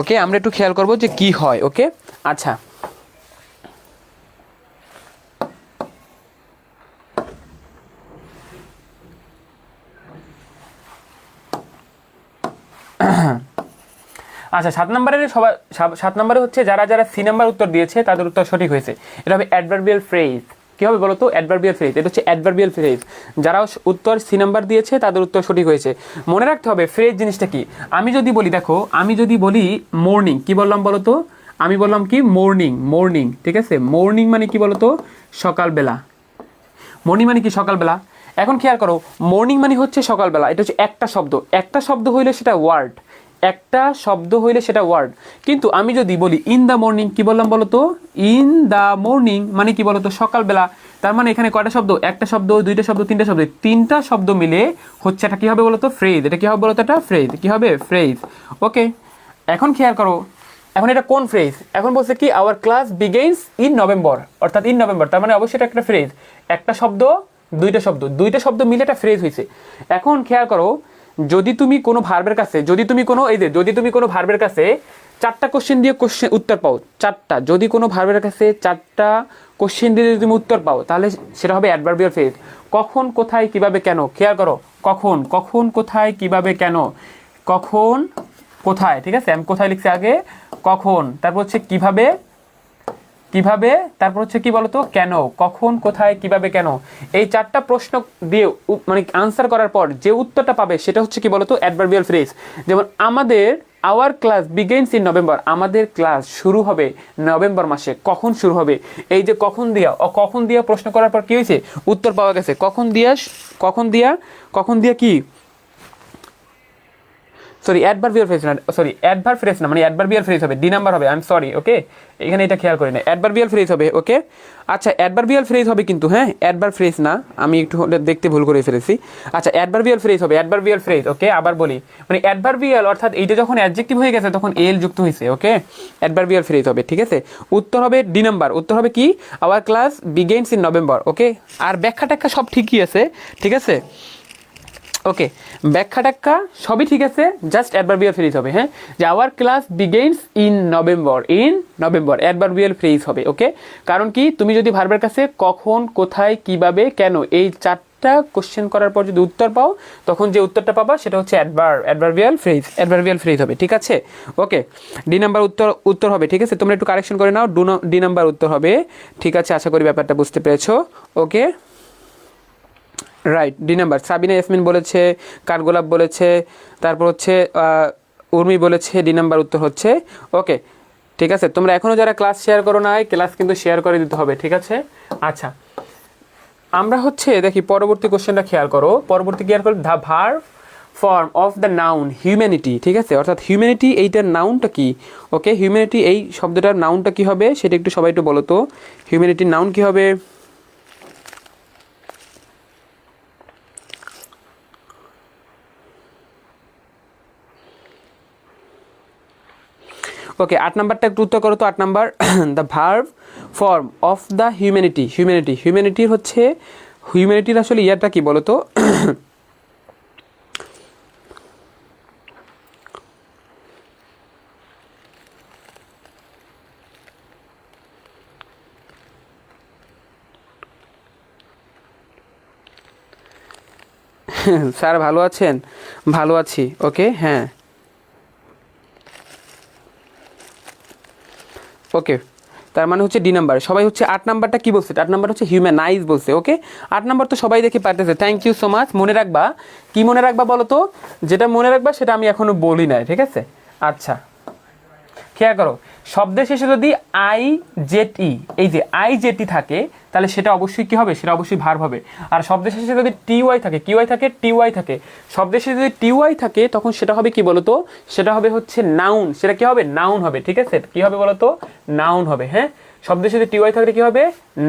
[SPEAKER 1] ওকে, আমরা একটু খেয়াল করবো যে কি হয়। ওকে, আচ্ছা, আচ্ছা, 7 নম্বরে হচ্ছে যারা যারা সি নাম্বার উত্তর দিয়েছে তাদের উত্তর সঠিক হয়েছে। এটা হবে অ্যাডভার্বিয়াল ফ্রেজ। কী হবে বলো তো, অ্যাডভার্বিয়াল ফ্রেজ। এটা হচ্ছে অ্যাডভার্বিয়াল ফ্রেজ। যারা উত্তর সি নাম্বার দিয়েছে তাদের উত্তর সঠিক হয়েছে। মনে রাখতে হবে ফ্রেজ জিনিসটা কি। আমি যদি বলি, দেখো, আমি যদি বলি মর্নিং, কি বললাম বলো তো, আমি বললাম কি মর্নিং, ঠিক আছে। মর্নিং মানে কি বলো তো, সকালবেলা। মর্নিং মানে কি, সকালবেলা। এখন খেয়াল করো, মর্নিং মানে হচ্ছে সকালবেলা, এটা হচ্ছে একটা শব্দ হইলে সেটা ওয়ার্ড, কিন্তু আমি যদি বলি ইন দ্য মর্নিং, কি বললাম বলো তো, ইন দ্য মর্নিং মানে কি বলো তো, সকালবেলা। তার মানে এখানে কয়টা শব্দ, একটা শব্দ, দুইটা শব্দ, তিনটা শব্দ মিলে হচ্ছে এটা কি হবে বলো তো, ফ্রেজ। এটা কি হবে বলো তো, এটা ফ্রেজ, কি হবে, ফ্রেজ। ওকে, এখন খেয়াল করো, এখন এটা কোন ফ্রেজ, এখন বলছে কি hour class begins in November, অর্থাৎ ইন নভেম্বর, তার মানে অবশ্যই এটা একটা ফ্রেজ। একটা শব্দ, দুইটা শব্দ মিলে একটা ফ্রেজ হয়েছে। এখন খেয়াল করো, যদি তুমি কোনো ভার্বের কাছে, যদি তুমি কোনো ভার্বের কাছে 4টা কোশ্চেন দিয়ে উত্তর পাও, 4টা, যদি কোনো ভার্বের কাছে 4টা কোশ্চেন দিয়ে যদি তুমি উত্তর পাও, তাহলে সেটা হবে অ্যাডভার্বিয়াল ফ্রেজ। কখন, কোথায়, কিভাবে, কেন। খেয়াল করো, কখন, কোথায়, কিভাবে, কেন। কখন, কোথায়, ঠিক আছে, আমি কোথায় লিখছি আগে, কখন, তারপর হচ্ছে কিভাবে, তারপর হচ্ছে কি বলতো, কেন। কখন, কোথায়, কিভাবে, কেন। এই 4টা প্রশ্ন দিয়ে মানে আনসার করার পর যে উত্তরটা পাবে সেটা হচ্ছে কি বলতো, অ্যাডভার্বিয়াল ফ্রেজ। যেমন hour class begins in November, আমাদের ক্লাস শুরু হবে নভেম্বর মাসে। কখন শুরু হবে, এই যে কখন দিয়া প্রশ্ন করার পর কি হয়েছে, উত্তর পাওয়া গেছে। কখন দিয়া কি, সরি অ্যাডভার্বিয়াল ফ্রেজ না, মানে অ্যাডভার্বিয়াল ফ্রেজ হবে, ডি নাম্বার হবে, আই এম সরি। ওকে, এখানে এটা খেয়াল করি না, অ্যাডভার্বিয়াল ফ্রেজ হবে। ওকে, আচ্ছা, অ্যাডভার্বিয়াল ফ্রেজ হবে কিন্তু, হ্যাঁ, অ্যাডভার্ব ফ্রেজ না, আমি একটু দেখতে ভুল করে ফেলেছি। আচ্ছা, অ্যাডভার্বিয়াল ফ্রেজ হবে, অ্যাডভার্বিয়াল ফ্রেজ। ওকে, আবার বলি, মানে অ্যাডভার্বিয়াল অর্থাৎ এইটা যখন অ্যাডজেক্টিভ হয়ে গেছে তখন এল যুক্ত হয়েছে। ওকে, অ্যাডভার্বিয়াল ফ্রেজ হবে, ঠিক আছে। উত্তর হবে ডি নাম্বার, উত্তর হবে কি, hour class begins in November. ওকে, আর ব্যাখ্যা ট্যাখ্যা সব ঠিকই আছে, ঠিক আছে। ওকে, ব্যাখ্যা ট্যাখ্যা সবই ঠিক আছে, জাস্ট অ্যাডভার্বিয়াল ফ্রেজ হবে, হ্যাঁ, যে our class begins in November, adverbial phrase হবে। ওকে, কারণ কি, তুমি যদি ভার্বের কাছে কখন, কোথায়, কিভাবে, কেন, এই 4টা কোশ্চেন করার পর যদি উত্তর পাও, তখন যে উত্তরটা পাবা সেটা হচ্ছে অ্যাডভার্বিয়াল ফ্রেজ হবে, ঠিক আছে। ওকে, ডি নাম্বার উত্তর হবে, ঠিক আছে। তোমরা একটু কারেকশন করে নাও, ডি নাম্বার উত্তর হবে, ঠিক আছে। আশা করি ব্যাপারটা বুঝতে পেরেছো। Okay, right, D number. Sabina Yasmin বলেছে, কাঠগোলাপ বলেছে, তারপর হচ্ছে উর্মি বলেছে, ডি নাম্বার উত্তর হচ্ছে। ওকে, ঠিক আছে, তোমরা এখনও যারা ক্লাস শেয়ার করো নাই, ক্লাস কিন্তু শেয়ার করে দিতে হবে, ঠিক আছে। আচ্ছা, আমরা হচ্ছে দেখি পরবর্তী কোশ্চেনটা খেয়াল করো, পরবর্তী খেয়াল করো, the verb form of the noun humanity, ঠিক আছে, অর্থাৎ হিউম্যানিটি এইটার নাউনটা কি? ওকে, হিউম্যানিটি এই শব্দটার নাউনটা কি হবে সেটা একটু সবাই একটু বলো তো, হিউম্যানিটির নাউন কি হবে? ওকে, 8 নাম্বারটা একটু উত্তর করো তো, 8 number, the verb form of the humanity, হিউম্যানিটির হচ্ছে, হিউম্যানিটির আসলে ইয়ারটা কি বলো তো? স্যার ভালো আছেন? ভালো আছি, ওকে, হ্যাঁ, ওকে, তার মানে হচ্ছে ডি নাম্বার। সবাই হচ্ছে 8 নাম্বারটা কি বলছে? 8 নাম্বার হচ্ছে হিউম্যানাইজ বলছে। ওকে, 8 নাম্বার তো সবাই দেখে পারতেছে, থ্যাংক ইউ সো মাচ। মনে রাখবা, কি মনে রাখবা বলো তো? যেটা মনে রাখবা সেটা আমি এখনো বলি নাই, ঠিক আছে। আচ্ছা, খেয়াল করো, শব্দের শেষে যদি আই জেড ই, এই যে আই জেড ই থাকে, তাহলে সেটা অবশ্যই কি হবে? সেটা অবশ্যই ভার্ব হবে। আর শব্দের শেষে যদি টি ওয়াই থাকে, কি ওয়াই থাকে, টি ওয়াই থাকে, শব্দের শেষে যদি টি ওয়াই থাকে, তখন সেটা হবে কি বলতো? সেটা হবে হচ্ছে নাউন। সেটা কি হবে? নাউন হবে, ঠিক আছে। কি হবে বলতো? নাউন হবে, হ্যাঁ। শব্দের সাথে টি ওয়াই থাকলে কি হবে?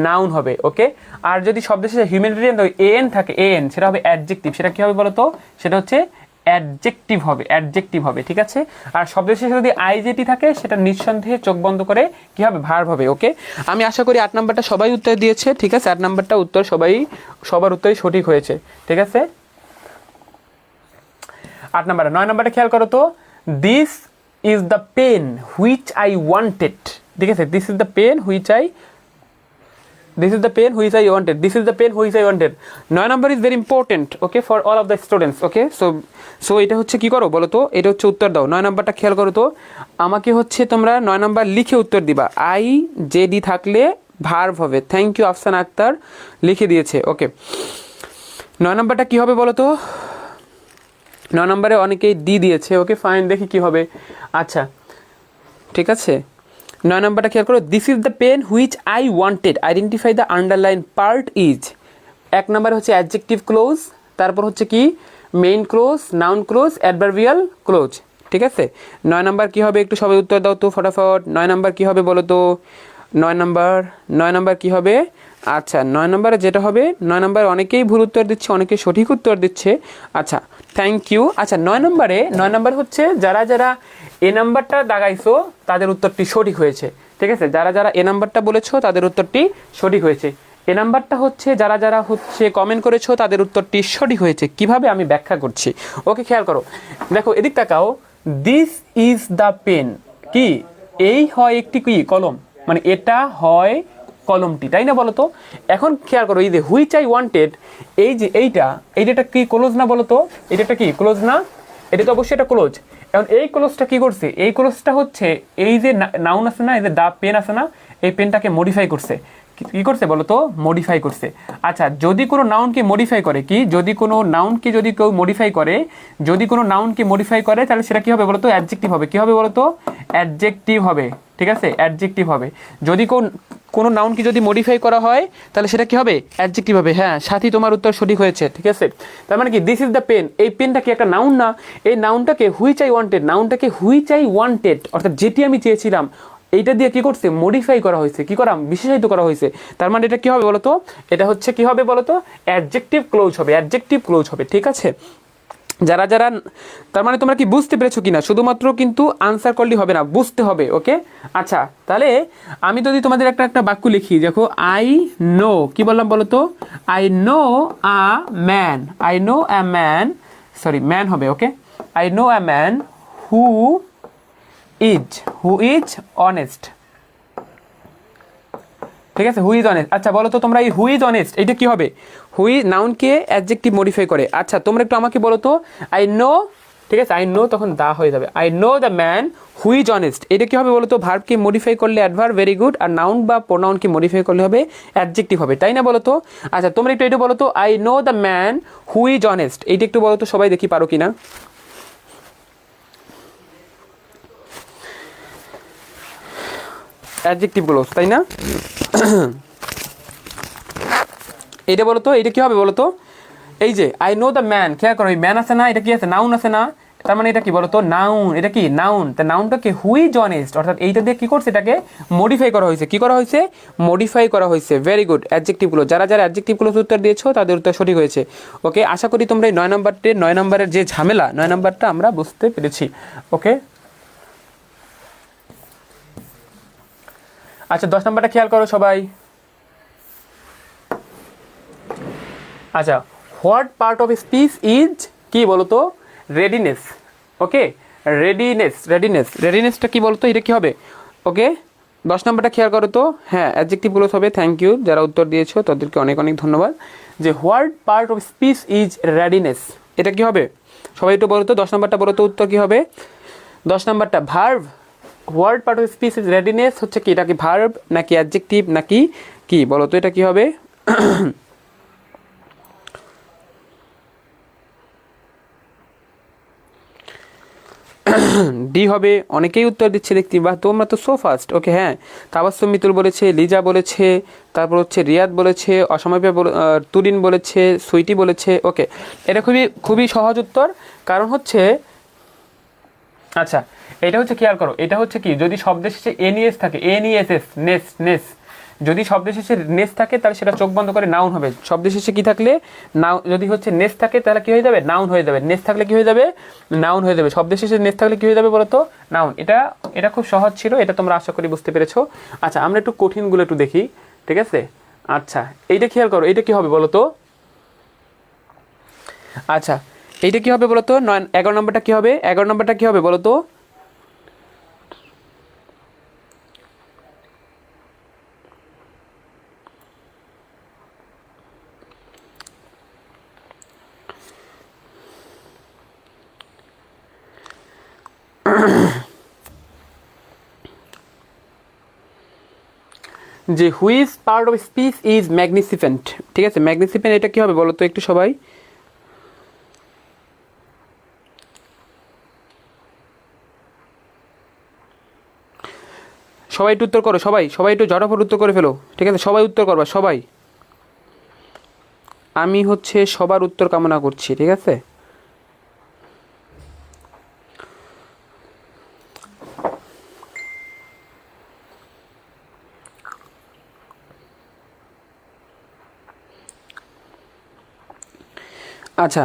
[SPEAKER 1] নাউন হবে, ওকে। আর যদি শব্দের সাথে হিউম্যানিটেরিয়ান এন থাকে, এন, সেটা হবে অ্যাডজেক্টিভ। সেটা কি হবে বলতো? সেটা হচ্ছে অ্যাডজেক্টিভ হবে, অ্যাডজেক্টিভ হবে, ঠিক আছে। আর শব্দের শেষে যদি আইজেটি থাকে, সেটা নিঃসন্দেহে চোখ বন্ধ করে কি হবে? ভার্ব হবে, ওকে। আমি আশা করি 8 নাম্বারটা সবাই উত্তর দিয়েছে, ঠিক আছে। 8 নাম্বারটা উত্তর সবার উত্তরই সঠিক হয়েছে, ঠিক আছে। 8 নাম্বার। 9 নাম্বারটা খেয়াল করো তো, this is the pen which I wanted, ঠিক আছে। This is the pen which I, this is the pen which I wanted, this is the pen which I wanted. 9 number is very important, okay, for all of the students, okay. so এটা হচ্ছে কি করো বলো তো? এটা হচ্ছে উত্তর দাও। 9 নাম্বারটা খেয়াল করো তো, আমাকে হচ্ছে তোমরা 9 নাম্বার লিখে উত্তর দিবা। আই জেডি থাকলে ভার্ব হবে। থ্যাংক ইউ, আফসান আক্তার লিখে দিয়েছে, ওকে। 9 নাম্বারটা কি হবে বলো তো? 9 নাম্বারে অনেকেই ডি দিয়েছে, ওকে, ফাইন, দেখি কি হবে। আচ্ছা, ঠিক আছে। 9 নাম্বারটা খেয়াল করো, this is the pen which I wanted, identify the underline part is. 1 number হচ্ছে অ্যাডজেক্টিভ ক্লোজ, তারপর হচ্ছে কি main clause, noun clause, adverbial clause, ঠিক আছে। 9 নাম্বার কি হবে? একটু সবাই উত্তর দাও তো ফটাফট। 9 নাম্বার কি হবে বলো তো? 9 নাম্বার কি হবে? আচ্ছা, 9 নাম্বারে যেটা হবে, 9 নাম্বার অনেকেই ভুল উত্তর দিচ্ছে, অনেকে সঠিক উত্তর দিচ্ছে। আচ্ছা, থ্যাংক ইউ। আচ্ছা, 9 নাম্বার হচ্ছে যারা যারা এ নাম্বারটা দাগাইছো তাদের উত্তরটি সঠিক হয়েছে, ঠিক আছে। যারা যারা এ নাম্বারটা বলেছো তাদের উত্তরটি সঠিক হয়েছে। এ নাম্বারটা হচ্ছে যারা যারা হচ্ছে কমেন্ট করেছো তাদের উত্তরটি সঠিক হয়েছে। কিভাবে আমি ব্যাখ্যা করছি, ওকে, খেয়াল করো। দেখো, এদিক তাকাও, দিস ইজ দ্য পেন, কি এই হয় একটি কি কলম, মানে এটা হয় কলমটি, তাই না বলো তো? এখন খেয়াল করো, এই যে হুইচ আই ওয়ান্টেড, এই যে এইটা কি ক্লোজ না বলো তো? এটা কি ক্লোজ না? এটা তো অবশ্যই এটা ক্লোজ। এখন এই ক্লোজটা কি করছে? এই ক্লোজটা হচ্ছে এই যে নাউন আছে না, এই যে দা পেন আছে না, এই পেনটাকে মডিফাই করছে। কি করছে বলো তো? মডিফাই করছে। আচ্ছা, যদি কোনো নাউনকে মডিফাই করে, কি যদি কোনো নাউনকে যদি কেউ মডিফাই করে, যদি কোনো নাউনকে মডিফাই করে, তাহলে সেটা কি হবে বলো তো? অ্যাডজেক্টিভ হবে। কি হবে বলো তো? অ্যাডজেক্টিভ হবে, ঠিক আছে, অ্যাডজেক্টিভ হবে। যদি কোনো নাউনকে যদি মডিফাই করা হয়, তাহলে সেটা কি হবে? অ্যাডজেক্টিভ হবে। হ্যাঁ, সাথী, তোমার উত্তর সঠিক হয়েছে, ঠিক আছে। তার মানে কি দিস ইজ দ্য পেন, এই পেনটা কি একটা নাউন না? এই নাউনটাকে হুইচ আই ওয়ান্টেড, নাউনটাকে হুইচ আই ওয়ান্টেড, অর্থাৎ যেটি আমি চেয়েছিলাম, এইটা দিয়ে কি করছে? মডিফাই করা হয়েছে, কি করা? বিশেষায়িত করা হয়েছে। তার মানে এটা কি হবে বলতো? এটা হচ্ছে কি হবে বলতো? অ্যাডজেক্টিভ ক্লোজ হবে, অ্যাডজেক্টিভ ক্লোজ হবে, ঠিক আছে। যারা যারা, তার মানে তোমরা কি বুঝতে পেরেছো কিনা? শুধুমাত্র কিন্তু আনসার করলেই হবে না, বুঝতে হবে, ওকে। আচ্ছা, তাহলে আমি যদি তোমাদের একটা বাক্য লিখি, দেখো, আই নো, কি বললাম বলো তো? I know a man, I know a man, sorry man হবে, okay. I know a man who is honest, ঠিক আছে, হু ইজ অনেস্ট। আচ্ছা, বলো তো তোমরা এই হু ইজ অনেস্ট এটা কি হবে? হুই নাউনকে অ্যাডজেক্টিভ মডিফাই করে। আচ্ছা, তোমরা একটু আমাকে বলো তো, আই নো, ঠিক আছে, আই নো তখন দা হয়ে যাবে, I know the man who is honest. এটা কি হবে বলো তো, ভার্বকে মডিফাই করলে অ্যাডভার্ব ভেরি গুড, আর নাউন বা প্রোনাউনকে মডিফাই করলে হবে অ্যাডজেক্টিভ হবে, তাই না বলো তো? আচ্ছা তোমরা একটু এটা বলো তো, I know the man who is honest, এইটা একটু বলো তো সবাই, দেখি পারো কিনা। অ্যাডজেক্টিভগুলো, তাই না? এটা বলো তো, এটা কি হবে বলো তো, এই যে আই নো দ্য ম্যান, খেয়াল করো এই ম্যান আছে না, এটা কি আছে, নাউন আছে না, তার মানে এটা কি বলো তো, নাউন, এটা কি নাউন, তা নাউনটাকে হু ইজ অনেস্ট, অর্থাৎ এইটা দিয়ে কি করছে, এটাকে মডিফাই করা হয়েছে, কি করা হয়েছে, মডিফাই করা হয়েছে। ভেরি গুড, অ্যাডজেক্টিভগুলো যারা যারা অ্যাডজেক্টিভগুলো উত্তর দিয়েছো তাদের উত্তর সঠিক হয়েছে। ওকে, আশা করি তোমরা এই 9 নম্বরের যে ঝামেলা, 9 নম্বরটা আমরা বুঝতে পেরেছি। ওকে, আচ্ছা 10 নম্বরটা খেয়াল করো সবাই। আচ্ছা, what part of speech is কি বলতো, রেডিনেস। ওকে, রেডিনেসটা কি বলতো, এটা কি হবে? ওকে, 10 নম্বরটা খেয়াল করো তো, হ্যাঁ অ্যাডজেক্টিভগুলো হবে। থ্যাংক ইউ যারা উত্তর দিয়েছো তাদেরকে অনেক অনেক ধন্যবাদ। যে what part of speech is readiness, এটা কি হবে সবাই একটু বলো তো, 10 নম্বরটা বলো তো উত্তর কি হবে? 10 নম্বরটা verb, what part of speech is readiness হচ্ছে কি, এটা কি ভার্ব নাকি অ্যাডজেক্টিভ নাকি কি বলো তো, এটা কি হবে? ডি হবে, অনেকেই উত্তর দিচ্ছে দেখতে, বা তোমরা তো সো ফাস্ট। ওকে, হ্যাঁ তাবাসসুম মিতুল বলেছে, লিজা বলেছে, তারপর হচ্ছে রিয়াদ বলেছে, অসময়প্রিয়া তুরিন বলেছে, সুইটি বলেছে। ওকে, এটা খুবই খুবই সহজ উত্তর, কারণ হচ্ছে আচ্ছা এটা হচ্ছে খেয়াল করো, এটা হচ্ছে কি, যদি শব্দের শেষে এনইএস থাকে, এনইএসএস নেস নেস, যদি শব্দের শেষে নেস থাকে তাহলে সেটা চোখ বন্ধ করে নাউন হবে। শব্দের শেষে কি থাকলে নাউন, যদি হচ্ছে নেস থাকে তাহলে কি হয়ে যাবে, নাউন হয়ে যাবে। নেস থাকলে কি হয়ে যাবে, নাউন হয়ে যাবে। শব্দের শেষে নেস থাকলে কি হয়ে যাবে বলো তো, নাউন। এটা খুব সহজ ছিল, এটা তোমরা আশা করি বুঝতে পেরেছো। আচ্ছা আমরা একটু কঠিনগুলো একটু দেখি, ঠিক আছে? আচ্ছা এইটা খেয়াল করো, এইটা কি হবে বলো তো? আচ্ছা এইটা কি হবে বলো তো, 11 নম্বরটা কি হবে, 11 নম্বরটা কি হবে বলো তো? যে which part of speech is magnificent, ঠিক আছে? ম্যাগনিফিসেন্ট এটা কি হবে বলো তো একটু সবাই? সবাই একটু উত্তর করো, সবাই সবাই একটু ঝটাফট উত্তর করে ফেলো, ঠিক আছে? সবাই উত্তর করবা সবাই, আমি হচ্ছে সবার উত্তর কামনা করছি, ঠিক আছে? আচ্ছা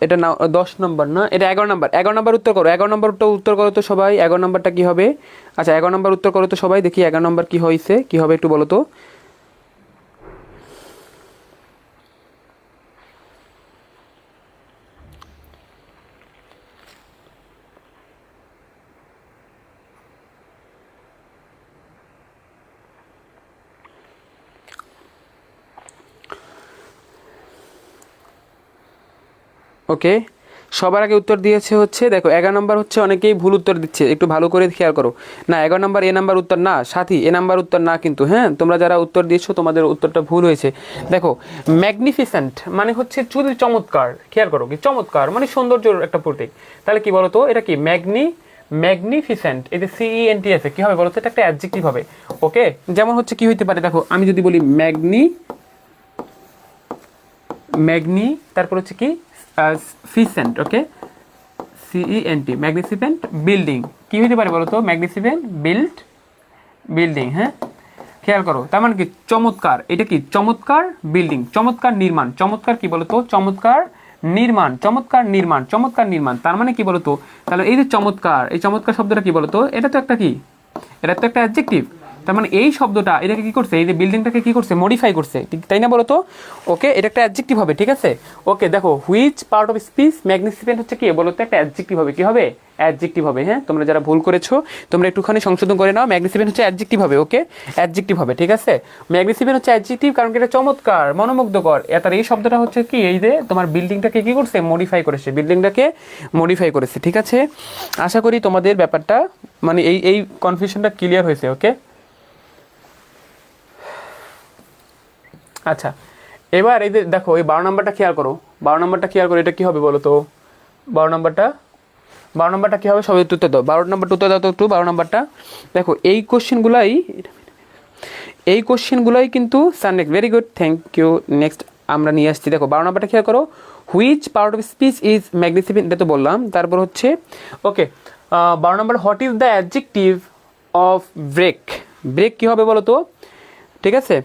[SPEAKER 1] এটা না 10 নম্বর না, এটা 11 নম্বর। 11 নম্বর উত্তর করো, 11 নম্বরটা উত্তর করো তো সবাই, 11 নম্বরটা কি হবে? আচ্ছা 11 নম্বর উত্তর করো তো সবাই, দেখি 11 নম্বর কি হয়েছে, কি হবে একটু বলো তো। ওকে, সবার আগে উত্তর দিয়েছে হচ্ছে, দেখো 11 নম্বর হচ্ছে অনেকেই ভুল উত্তর দিচ্ছে, একটু ভালো করে খেয়াল করো। না 11 নম্বর এ নাম্বার উত্তর না, সাথী এ নাম্বার উত্তর না কিন্তু, হ্যাঁ তোমরা যারা উত্তর দিয়েছো তোমাদের উত্তরটা ভুল হয়েছে। দেখো ম্যাগনিফিসেন্ট মানে হচ্ছে শুধু চমৎকার, খেয়াল করো কি চমৎকার মানে সৌন্দর্যের একটা প্রতীক, তাহলে কি বলতো এটা কি ম্যাগনিফিসেন্ট, এই যে সিইএনটি আছে কি হবে বলতো, এটা একটা অ্যাডজেক্টিভ হবে। ওকে, যেমন হচ্ছে কি হইতে পারে, দেখো আমি যদি বলি ম্যাগনি তারপর হচ্ছে কি ফিসেন্ট, ওকে সিইএনটি, ম্যাগনিফিসেন্ট বিল্ডিং, কি হতে পারে বলো তো, ম্যাগনিফিসেন্ট বিল্ডিং, হ্যাঁ খেয়াল করো, তার মানে কি চমৎকার, এটা কি চমৎকার বিল্ডিং, চমৎকার নির্মাণ, চমৎকার কি বলতো, চমৎকার নির্মাণ, তার মানে কি বলতো, তাহলে এই যে চমৎকার, এই চমৎকার শব্দটা কি বলতো, এটা তো একটা কি, এটা তো একটা অ্যাডজেক্টিভ, তার মানে এই শব্দটা এটাকে কি করছে, এই যে বিল্ডিংটাকে কি করছে, মডিফাই করছে, তাই না বলো তো? ওকে, এটা একটা অ্যাডজেক্টিভ হবে, ঠিক আছে? ওকে, দেখো which part of speech magnificent হচ্ছে কি বলো তো, একটা অ্যাডজেক্টিভ হবে, কি হবে, অ্যাডজেক্টিভ হবে। হ্যাঁ, তোমরা যারা ভুল করেছো তোমরা একটুখানি সংশোধন করে নাও, ম্যাগনিফিসেন্ট হচ্ছে অ্যাডজেক্টিভ হবে। ওকে, অ্যাডজেক্টিভ হবে, ঠিক আছে? ম্যাগনিফিসেন্ট হচ্ছে অ্যাডজেক্টিভ, কারণ এটা চমৎকার, মনোমুগ্ধকর। তার এই শব্দটা হচ্ছে কি, এই যে তোমার বিল্ডিংটাকে কি করছে, মডিফাই করেছে, বিল্ডিংটাকে মডিফাই করেছে, ঠিক আছে? আশা করি তোমাদের ব্যাপারটা মানে এই কনফিউশনটা ক্লিয়ার হয়েছে। ওকে, আচ্ছা, এবার এই যে দেখো এই 12 নম্বরটা খেয়াল করো, 12 নম্বরটা খেয়াল করো, এটা কি হবে বলো তো? 12 নম্বরটা কি হবে, সবাই উত্তর দাও, 12 নম্বরটা উত্তর দাও তো একটু। 12 নম্বরটা দেখো, এই কোশ্চেনগুলাই কিন্তু সাননেক্সট, very good, thank you. Next আমরা নিয়ে আসছি, দেখো 12 নম্বরটা খেয়াল করো, which part of speech is magnificent, এটা তো বললাম। তারপর হচ্ছে okay 12 number, what is the adjective of break, break কী হবে বলো তো, ঠিক আছে?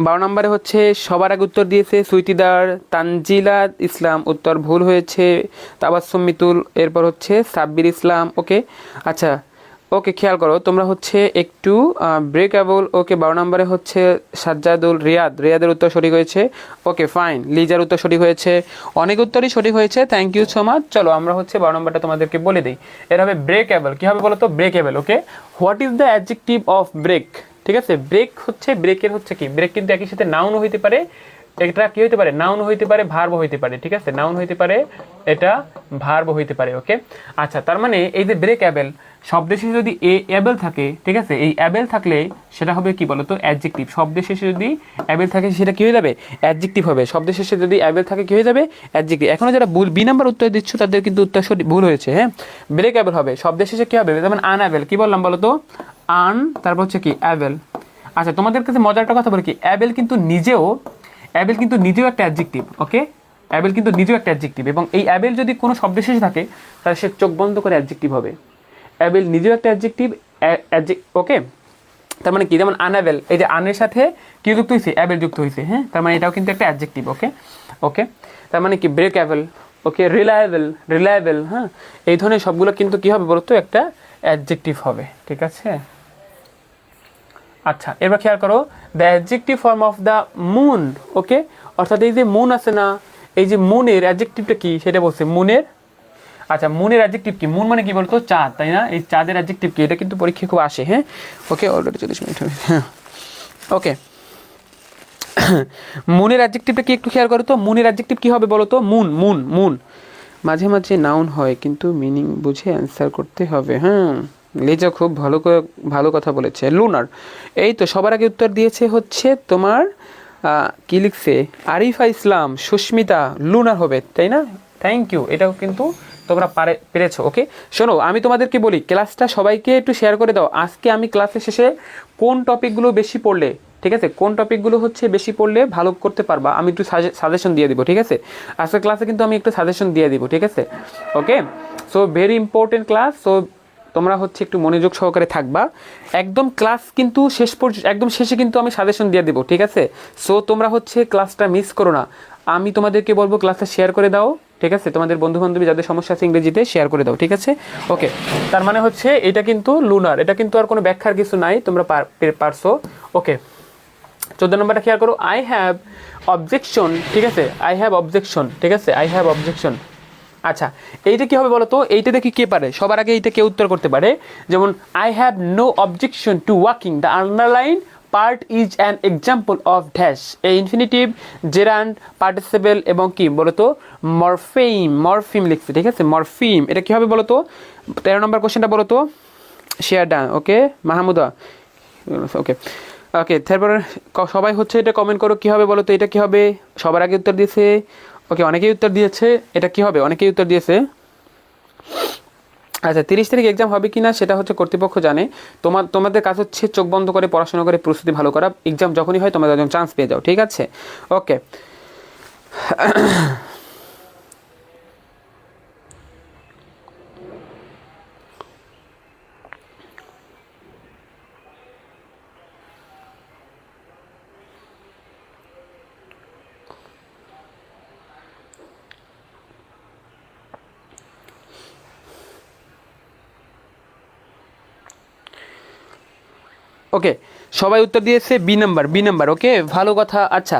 [SPEAKER 1] 12 নম্বরে হচ্ছে সবার আগে উত্তর দিয়েছে সুইটিদার, তানজিলা ইসলাম, উত্তর ভুল হয়েছে। তাবাসসুম মিতুল, এরপর হচ্ছে সাব্বির ইসলাম। ওকে, আচ্ছা, ওকে খেয়াল করো তোমরা হচ্ছে একটু ব্রেকেবল। ওকে, 12 নম্বরে হচ্ছে সাজ্জাদুল, রিয়াদের উত্তর সঠিক হয়েছে। ওকে ফাইন, লিজার উত্তর সঠিক হয়েছে, অনেক উত্তরই সঠিক হয়েছে, থ্যাংক ইউ সো মাচ। চলো আমরা হচ্ছে 12 নম্বরটা তোমাদেরকে বলে দিই, এটা হবে ব্রেকেবল। কী হবে বলো তো, breakable. Okay, what is the adjective of break, ঠিক আছে? ব্রেক হচ্ছে, ব্রেকের হচ্ছে কি, ব্রেক কিন্তু একই সাথে নাউনও হইতে পারে, এটা কি হইতে পারে, নাউন হইতে পারে, ভার্ব হইতে পারে, ঠিক আছে? নাউন হইতে পারে, এটা ভার্ব হইতে পারে। ওকে, আচ্ছা, তার মানে এই যে ব্রেকেবল শব্দের শেষে যদি অ্যাবেল থাকে, ঠিক আছে, এই অ্যাবেল থাকলে সেটা হবে কি বলতো, অ্যাডজেক্টিভ। শব্দের শেষে যদি অ্যাবেল থাকে সেটা কি হয়ে যাবে, অ্যাডজেক্টিভ হবে। শব্দের শেষে যদি অ্যাবেল থাকে কি হয়ে যাবে, অ্যাডজেক্টিভ। এখনো যারা বি নাম্বার উত্তর দিচ্ছ তাদের কিন্তু উত্তর ভুল হয়েছে। হ্যাঁ, ব্রেকেবল হবে, শব্দের শেষে কি হবে, যেমন আনঅ্যাবেল, কি বললাম বলতো, আন, তারপর হচ্ছে কি অ্যাবেল। আচ্ছা, তোমাদের কাছে মজার একটা কথা বলি কি, অ্যাবেল কিন্তু নিজেও একটা অ্যাডজেক্টিভ। ওকে, অ্যাবেল কিন্তু নিজেও একটা অ্যাডজেক্টিভ, এবং এই অ্যাবেল যদি কোনো শব্দের শেষে থাকে তাহলে সে চোখ বন্ধ করে অ্যাডজেক্টিভ হবে। অ্যাবেল নিজেও একটা অ্যাডজেক্টিভ। ওকে, তার মানে কি, যেমন আনঅ্যাবেল, এই যে আনের সাথে কি যুক্ত হয়েছে, অ্যাবেল যুক্ত হয়েছে। হ্যাঁ, তার মানে এটাও কিন্তু একটা অ্যাডজেক্টিভ। ওকে, ওকে, তার মানে কি, ব্রেকেবল, ওকে, রিলায়েবল, হ্যাঁ, এই ধরনের সবগুলো কিন্তু কি হবে বলতো, একটা অ্যাডজেক্টিভ হবে, ঠিক আছে? আচ্ছা, এবার খেয়াল করো, the adjective form of the moon. Okay, অর্থাৎ এই যে মুন আছে না, এই যে মুনের অ্যাডজেক্টিভটা কি সেটা বলছে, মুনের। আচ্ছা, মুনের অ্যাডজেক্টিভ কি, মুন মানে কি বলতো, চাঁদ, তাই না? এই চাঁদের অ্যাডজেক্টিভ কি, এটা কিন্তু পরীক্ষায় খুব আসে। হ্যাঁ, ওকে, অলরেডি 40 মিনিট হবে। হ্যাঁ, ওকে, মুনের অ্যাডজেক্টিভটা কি একটু খেয়াল করো তো, মুনের অ্যাডজেক্টিভ কি হবে বলো তো, মুন মাঝে মাঝে নাউন হয়, কিন্তু মিনিং বুঝে অ্যান্সার করতে হবে। হ্যাঁ, লিজা খুব ভালো কথা বলেছে। লুনার, এই তো সবার আগে উত্তর দিয়েছে হচ্ছে তোমার কি লিখছে, আরিফা ইসলাম, সুস্মিতা, লুনার হবে, তাই না? থ্যাংক ইউ, এটাও কিন্তু তোমরা পেরেছো। ওকে, শোনো আমি তোমাদেরকে বলি, ক্লাসটা সবাইকে একটু শেয়ার করে দাও। আজকে আমি ক্লাসের শেষে কোন টপিকগুলো বেশি পড়লে, ঠিক আছে, কোন টপিকগুলো হচ্ছে বেশি পড়লে ভালো করতে পারবা, আমি একটু সাজেশন দিয়ে দিব, ঠিক আছে? আজকের ক্লাসে কিন্তু আমি একটু সাজেশন দিয়ে দিব, ঠিক আছে? Okay, so very important class. So তোমরা হচ্ছে একটু মনোযোগ সহকারে থাকবা, একদম ক্লাস কিন্তু শেষ পর্যন্ত, একদম শেষে কিন্তু আমি সাজেশন দিয়ে দিব, ঠিক আছে? সো তোমরা হচ্ছে ক্লাসটা মিস করো না। আমি তোমাদেরকে বলবো ক্লাসটা শেয়ার করে দাও, ঠিক আছে? তোমাদের বন্ধু বান্ধবী যাদের সমস্যা আছে ইংরেজিতে শেয়ার করে দাও, ঠিক আছে? ওকে, তার মানে হচ্ছে এটা কিন্তু লুনার, এটা কিন্তু আর কোনো ব্যাখ্যার কিছু নাই, তোমরা পারছো। ওকে, 14 নম্বরটা খেয়াল করো, আই হ্যাভ অবজেকশন, ঠিক আছে? আই হ্যাভ অবজেকশন, ঠিক আছে? I have objection. আচ্ছা, এইটা কি হবে বলো তো, এইটা দেখি কে পারে, সবার আগে এইটা কে উত্তর করতে পারে। যেমন I have no objection to walking, the underline part is an example of dash, এই ইনফিনিটিভ, জেরান্ড, পার্টিসিপেল এবং কি বলতো, মরফিম লিখছে, ঠিক আছে? মরফিম, এটা কি হবে বলো তো? 13 নম্বর কোশ্চেনটা বলো তো, শেয়ার ডান। ওকে, মাহমুদা, ওকে, ওকে, তারপর সবাই হচ্ছে এটা কমেন্ট করো, কী হবে বলো তো, এটা কী হবে? সবার আগে উত্তর দিয়েছে, ওকে, অনেকেই উত্তর দিয়েছে, এটা কী হবে, অনেকেই উত্তর দিয়েছে। আচ্ছা, 30 তারিখ এক্সাম হবে কি না সেটা হচ্ছে কর্তৃপক্ষ জানে। তোমাদের কাজ হচ্ছে চোখ বন্ধ করে পড়াশোনা করে প্রস্তুতি ভালো করা, এক্সাম যখনই হয় তোমরা একজন চান্স পেয়ে যাও, ঠিক আছে? ওকে, ওকে, সবাই উত্তর দিয়েছে বি নাম্বার। ওকে, ভালো কথা। আচ্ছা,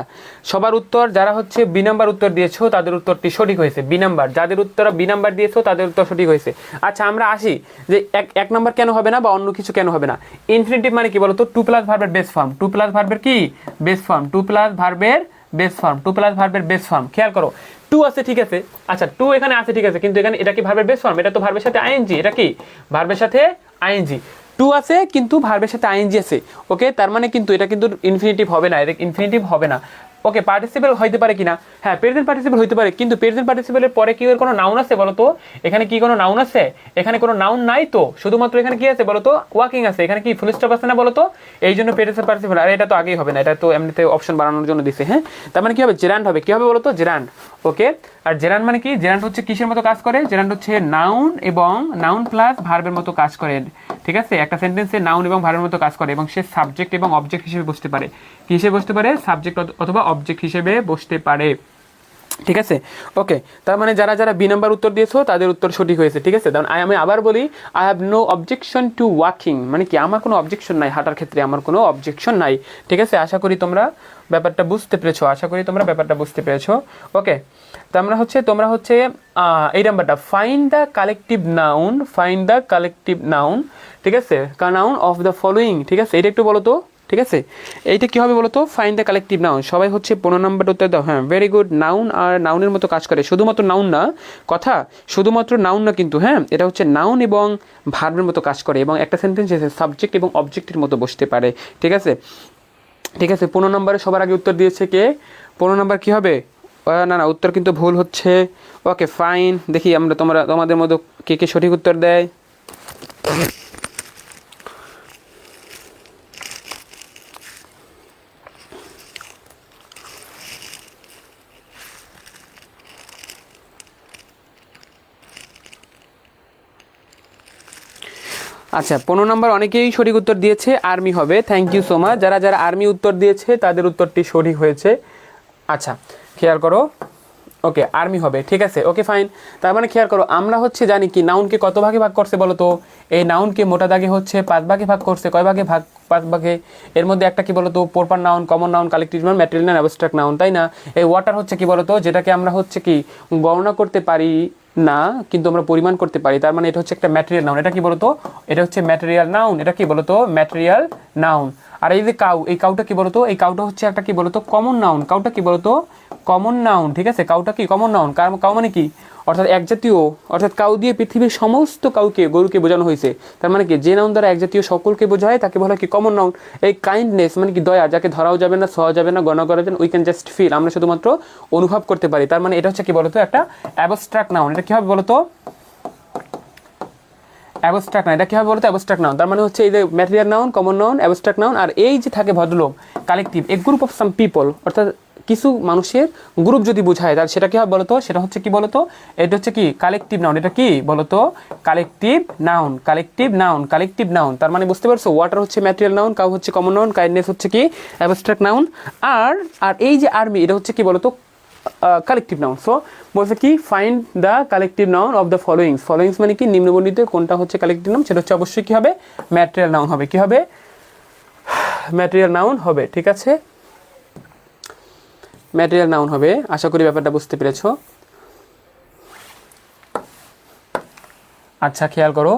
[SPEAKER 1] সবার উত্তর যারা হচ্ছে বি নাম্বার উত্তর দিয়েছো তাদের উত্তরটি সঠিক হয়েছে। বি নাম্বার, যাদের উত্তর বি নাম্বার দিয়েছো তাদের উত্তর সঠিক হয়েছে। আচ্ছা, আমরা আসি যে এক নাম্বার কেন হবে না বা অন্য কিছু কেন হবে না। ইনফিনিটিভ মানে কি বলতো? টু প্লাস ভার্বের বেস ফর্ম, টু প্লাস ভার্বের কি বেস ফর্ম, টু প্লাস ভার্বের বেস ফর্ম, টু প্লাস ভার্বের বেস ফর্ম। খেয়াল করো, টু আছে ঠিক আছে, আচ্ছা টু এখানে আছে ঠিক আছে, কিন্তু এখানে এটা কি ভার্বের বেস ফর্ম? এটা তো ভার্বের সাথে আইএনজি, এটা কি ভার্বের সাথে আইএনজি। টু আছে কিন্তু ভার্বের সাথে আইএনজি আছে। ওকে, তার মানে কিন্তু এটা কিন্তু ইনফিনিটিভ হবে না, এটা ইনফিনিটিভ হবে না। ওকে, পার্টিসিপেল হইতে পারে কিনা? হ্যাঁ, প্রেজেন্ট পার্টিসিপেল হইতে পারে, কিন্তু প্রেজেন্ট পার্টিসিপেলের পরে কি কোনো নাউন আছে বলো তো? এখানে কি কোনো নাউন আছে? এখানে কোনো নাউন নাই তো, শুধুমাত্র এখানে কি আছে বলো তো? ওয়াকিং আছে। এখানে কি ফুল স্টপ আছে না বলো তো? এই জন্য প্রেজেন্ট পার্টিসিপেল। আর এটা তো আগেই হবে না, এটা তো এমনিতে অপশন বাড়ানোর জন্য দিছে। হ্যাঁ, তার মানে কি হবে? জেরান্ড হবে। কি হবে বলো তো? জেরান্ড। ওকে, আর জেরান্ড মানে কি? জেরান্ড হচ্ছে কিসের মতো কাজ করে? জেরান্ড হচ্ছে নাউন এবং নাউন প্লাস ভার্বের মতো কাজ করে। ঠিক আছে, একটা সেন্টেন্সে নাউন এবং ভার্বের মতো কাজ করে এবং সে সাবজেক্ট এবং অবজেক্ট হিসেবে বসতে পারে। কি হিসেবে বসতে পারে? সাবজেক্ট অথবা অবজেক্ট হিসেবে বসতে পারে। ঠিক আছে, ওকে, তার মানে যারা যারা বি নাম্বার উত্তর দিয়েছো তাদের উত্তর সঠিক হয়েছে। ঠিক আছে, কারণ আমি আবার বলি, I have no objection to walking, মানে কি আমার কোনো অবজেকশন নাই, হাঁটার ক্ষেত্রে আমার কোনো অবজেকশন নাই। ঠিক আছে, আশা করি তোমরা ব্যাপারটা বুঝতে পেরেছো, আশা করি তোমরা ব্যাপারটা বুঝতে পেরেছো। ওকে, তোমরা হচ্ছে এই নাম্বারটা, find the collective noun, find the collective noun. ঠিক আছে, নাউন অফ দ্য ফলোয়িং। ঠিক আছে, এটা একটু বলো তো। ঠিক আছে, এইটা কি হবে বলো তো? Find the collective noun. সবাই হচ্ছে 15 নম্বরটা উত্তর দাও। হ্যাঁ, ভেরি গুড। নাউন আর নাউনের মতো কাজ করে, শুধুমাত্র নাউন না, কথা শুধুমাত্র নাউন না কিন্তু, হ্যাঁ এটা হচ্ছে নাউন এবং ভার্বের মতো কাজ করে এবং একটা সেন্টেন্স এসে সাবজেক্ট এবং অবজেক্টের মতো বসতে পারে। ঠিক আছে, ঠিক আছে, 15 নম্বরে সবার আগে উত্তর দিয়েছে কে? 15 নম্বর কি হবে? না না, উত্তর কিন্তু ভুল হচ্ছে। ওকে ফাইন, দেখি আমরা তোমাদের মতো কে কে সঠিক উত্তর দেয়। আচ্ছা, 15 নম্বর অনেকেই সঠিক উত্তর দিয়েছে, আর্মি হবে। Thank you so much. যারা যারা আর্মি উত্তর দিয়েছে তাদের উত্তরটি সঠিক হয়েছে। আচ্ছা, খেয়াল করো। ওকে, আর্মি হবে। ঠিক আছে, ওকে ফাইন। তার মানে খেয়াল করো, আমরা হচ্ছে জানি কি নাউনকে কত ভাগে ভাগ করছে বলো তো? এই নাউনকে মোটা দাগে হচ্ছে 5 ভাগে ভাগ করছে। কয় ভাগে ভাগ? 5 ভাগে। এর মধ্যে একটা কি বলতো? Proper noun, common noun, collective noun, material noun, abstract noun, তাই না? এই ওয়াটার হচ্ছে কি বলতো? যেটাকে আমরা হচ্ছে কি গণনা করতে পারি না, কিন্তু আমরা পরিমাণ করতে পারি। তার মানে এটা হচ্ছে একটা ম্যাটেরিয়াল নাউন। এটা কি বলতো? এটা হচ্ছে ম্যাটেরিয়াল নাউন। এটা কি বলতো? Material noun. আর এই যে কাউ, এই কাউটা কি বলতো? এই কাউটা হচ্ছে একটা কি বলতো? Common noun. কাউটা কি বলতো? Common noun. ঠিক আছে, কাউটা কি কমন নাউন? কাউ মানে কি? অর্থাৎ একজাতীয়, অর্থাৎ কাউ দিয়ে পৃথিবীর সমস্ত কাউকে, গরুকে বোঝানো হয়েছে। তার মানে কি যে নাউন দ্বারা একজাতীয় সকলকে বোঝায় তাকে বলা হয় কি কমন নাউন। এই কাইন্ডনেস মানে কি দয়া, যাকে ধরাও যাবে না, ছোঁয়া যাবে না, গণনা করা যাবে না, উই ক্যান জাস্ট ফিল, আমরা শুধুমাত্র অনুভব করতে পারি। তার মানে এটা হচ্ছে কি বলতো? একটা অ্যাবস্ট্রাক্ট নাউন। এটা কি হবে বলতো? Abstract noun. এটা কি হবে বলতো? Abstract noun. তার মানে হচ্ছে এই যে material noun, common noun, abstract noun, আর এই যে থাকে ভদ্রলোক, collective, a group of some people, অর্থাৎ কিছু মানুষের গ্রুপ যদি বোঝায় তাহলে সেটা কি হবে বলতো? সেটা হচ্ছে কি বলতো? এটা হচ্ছে কি কালেকটিভ নাউন। এটা কি বলতো? Collective noun, collective noun, collective noun. তার মানে বুঝতে পারছো, ওয়াটার হচ্ছে ম্যাটেরিয়াল নাউন, কাউ হচ্ছে কমন নাউন, কাইন্ডনেস হচ্ছে কি অ্যাবস্ট্রাক্ট নাউন, আর আর এই যে আর্মি, এটা হচ্ছে কি বলতো? Collective noun. সো বলছে কি find the collective noun of the followings. Followings মানে কি নিম্নবর্ণিত কোনটা হচ্ছে কালেকটিভ নাউন? সেটা হচ্ছে অবশ্যই কি হবে? ম্যাটেরিয়াল নাউন হবে। কি হবে? ম্যাটেরিয়াল নাউন হবে। ঠিক আছে, ম্যাটেরিয়াল নাউন হবে। আশা করি ব্যাপারটা বুঝতে পেরেছো। আচ্ছা, খেয়াল করো,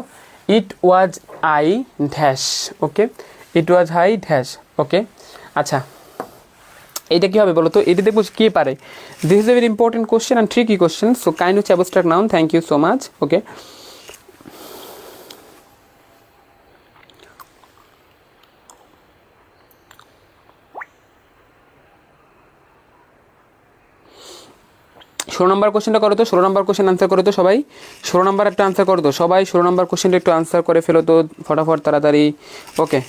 [SPEAKER 1] it was I dash. Okay, it was I dash. Okay, আচ্ছা এটা কি হবে বলো তো? এটা দেখবো কে পারে। This is a very important question and tricky question. So kind হচ্ছে abstract noun. Thank you so much. Okay, ষোলো নম্বর কোশ্চেনটা করো তো। 16 নম্বর কোশ্চেন আনসার করো তো সবাই। 16 নম্বর একটা আনসার করো তো সবাই। 16 নম্বর কোশ্চেনটা একটু আনসার করে ফেলো তো ফটাফট, তাড়াতাড়ি। ওকে,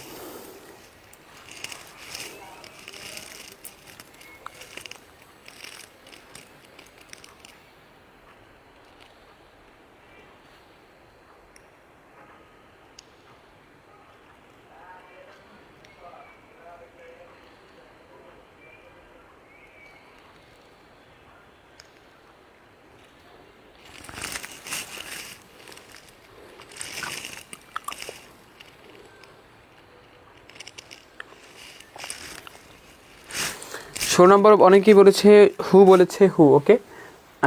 [SPEAKER 1] 16 নম্বর অনেকেই বলেছে হু, বলেছে হু। ওকে,